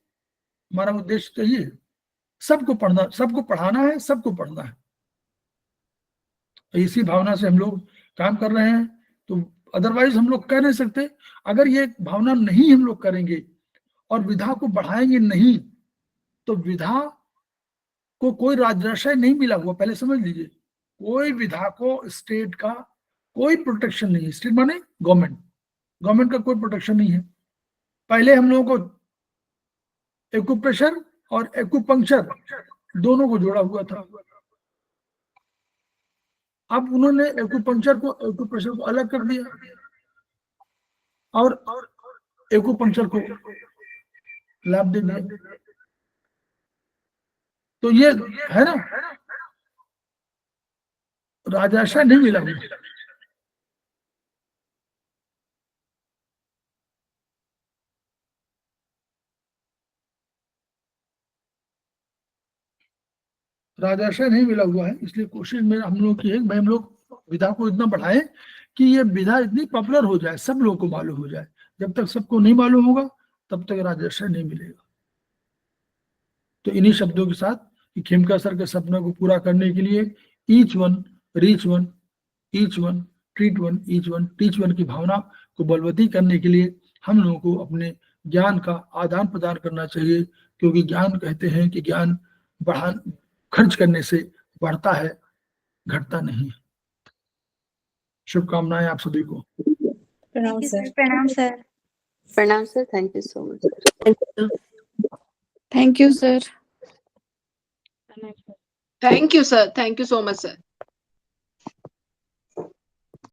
हमारा उद्देश्य तो ये है, सबको पढ़ना, सबको पढ़ाना है, सबको पढ़ना है। इसी भावना से हम लोग काम कर रहे हैं। तो अदरवाइज हम लोग कह नहीं सकते। अगर ये भावना नहीं हम लोग करेंगे और विधा को बढ़ाएंगे नहीं, तो विधा को कोई राजर्षय नहीं मिला हुआ, पहले समझ लीजिए। कोई विधा को स्टेट का कोई प्रोटेक्शन नहीं है। स्टेट माने गवर्नमेंट का कोई प्रोटेक्शन नहीं है। पहले हम लोगों को एक्यूप्रेशर और एक्यूपंक्चर दोनों को जोड़ा हुआ था। अब उन्होंने एक्यूपंक्चर को, एक्यूप्रेशर को अलग कर दिया और एक्यूपंक्चर को लाभ दे दिया। तो ये है ना, राजर्षय नहीं मिला मुझे। राजर्षय नहीं मिला हुआ है, इसलिए कोशिश में हम लोग की है भाई हम लोग विधा को इतना बढ़ाएं कि ये विधा इतनी पॉपुलर हो जाए, सब लोगों को मालूम हो जाए। जब तक सबको नहीं मालूम होगा तब तक राजर्षय नहीं मिलेगा। तो इन्हीं शब्दों के साथ कि खेमका सर के सपने को पूरा करने के लिए each one reach one, each one treat one, each one teach one की भावना को बलवती करने के लिए हम लोगों को अपने ज्ञान का आदान प्रदान करना चाहिए। क्योंकि ज्ञान कहते हैं कि ज्ञान खर्च करने से बढ़ता है, घटता नहीं। शुभकामनाएं आप सभी को। प्रणाम सर। प्रणाम सर। प्रणाम sir, thank you so much. Thank you, sir. धन्यवाद। Thank you, sir. Thank you so much, sir.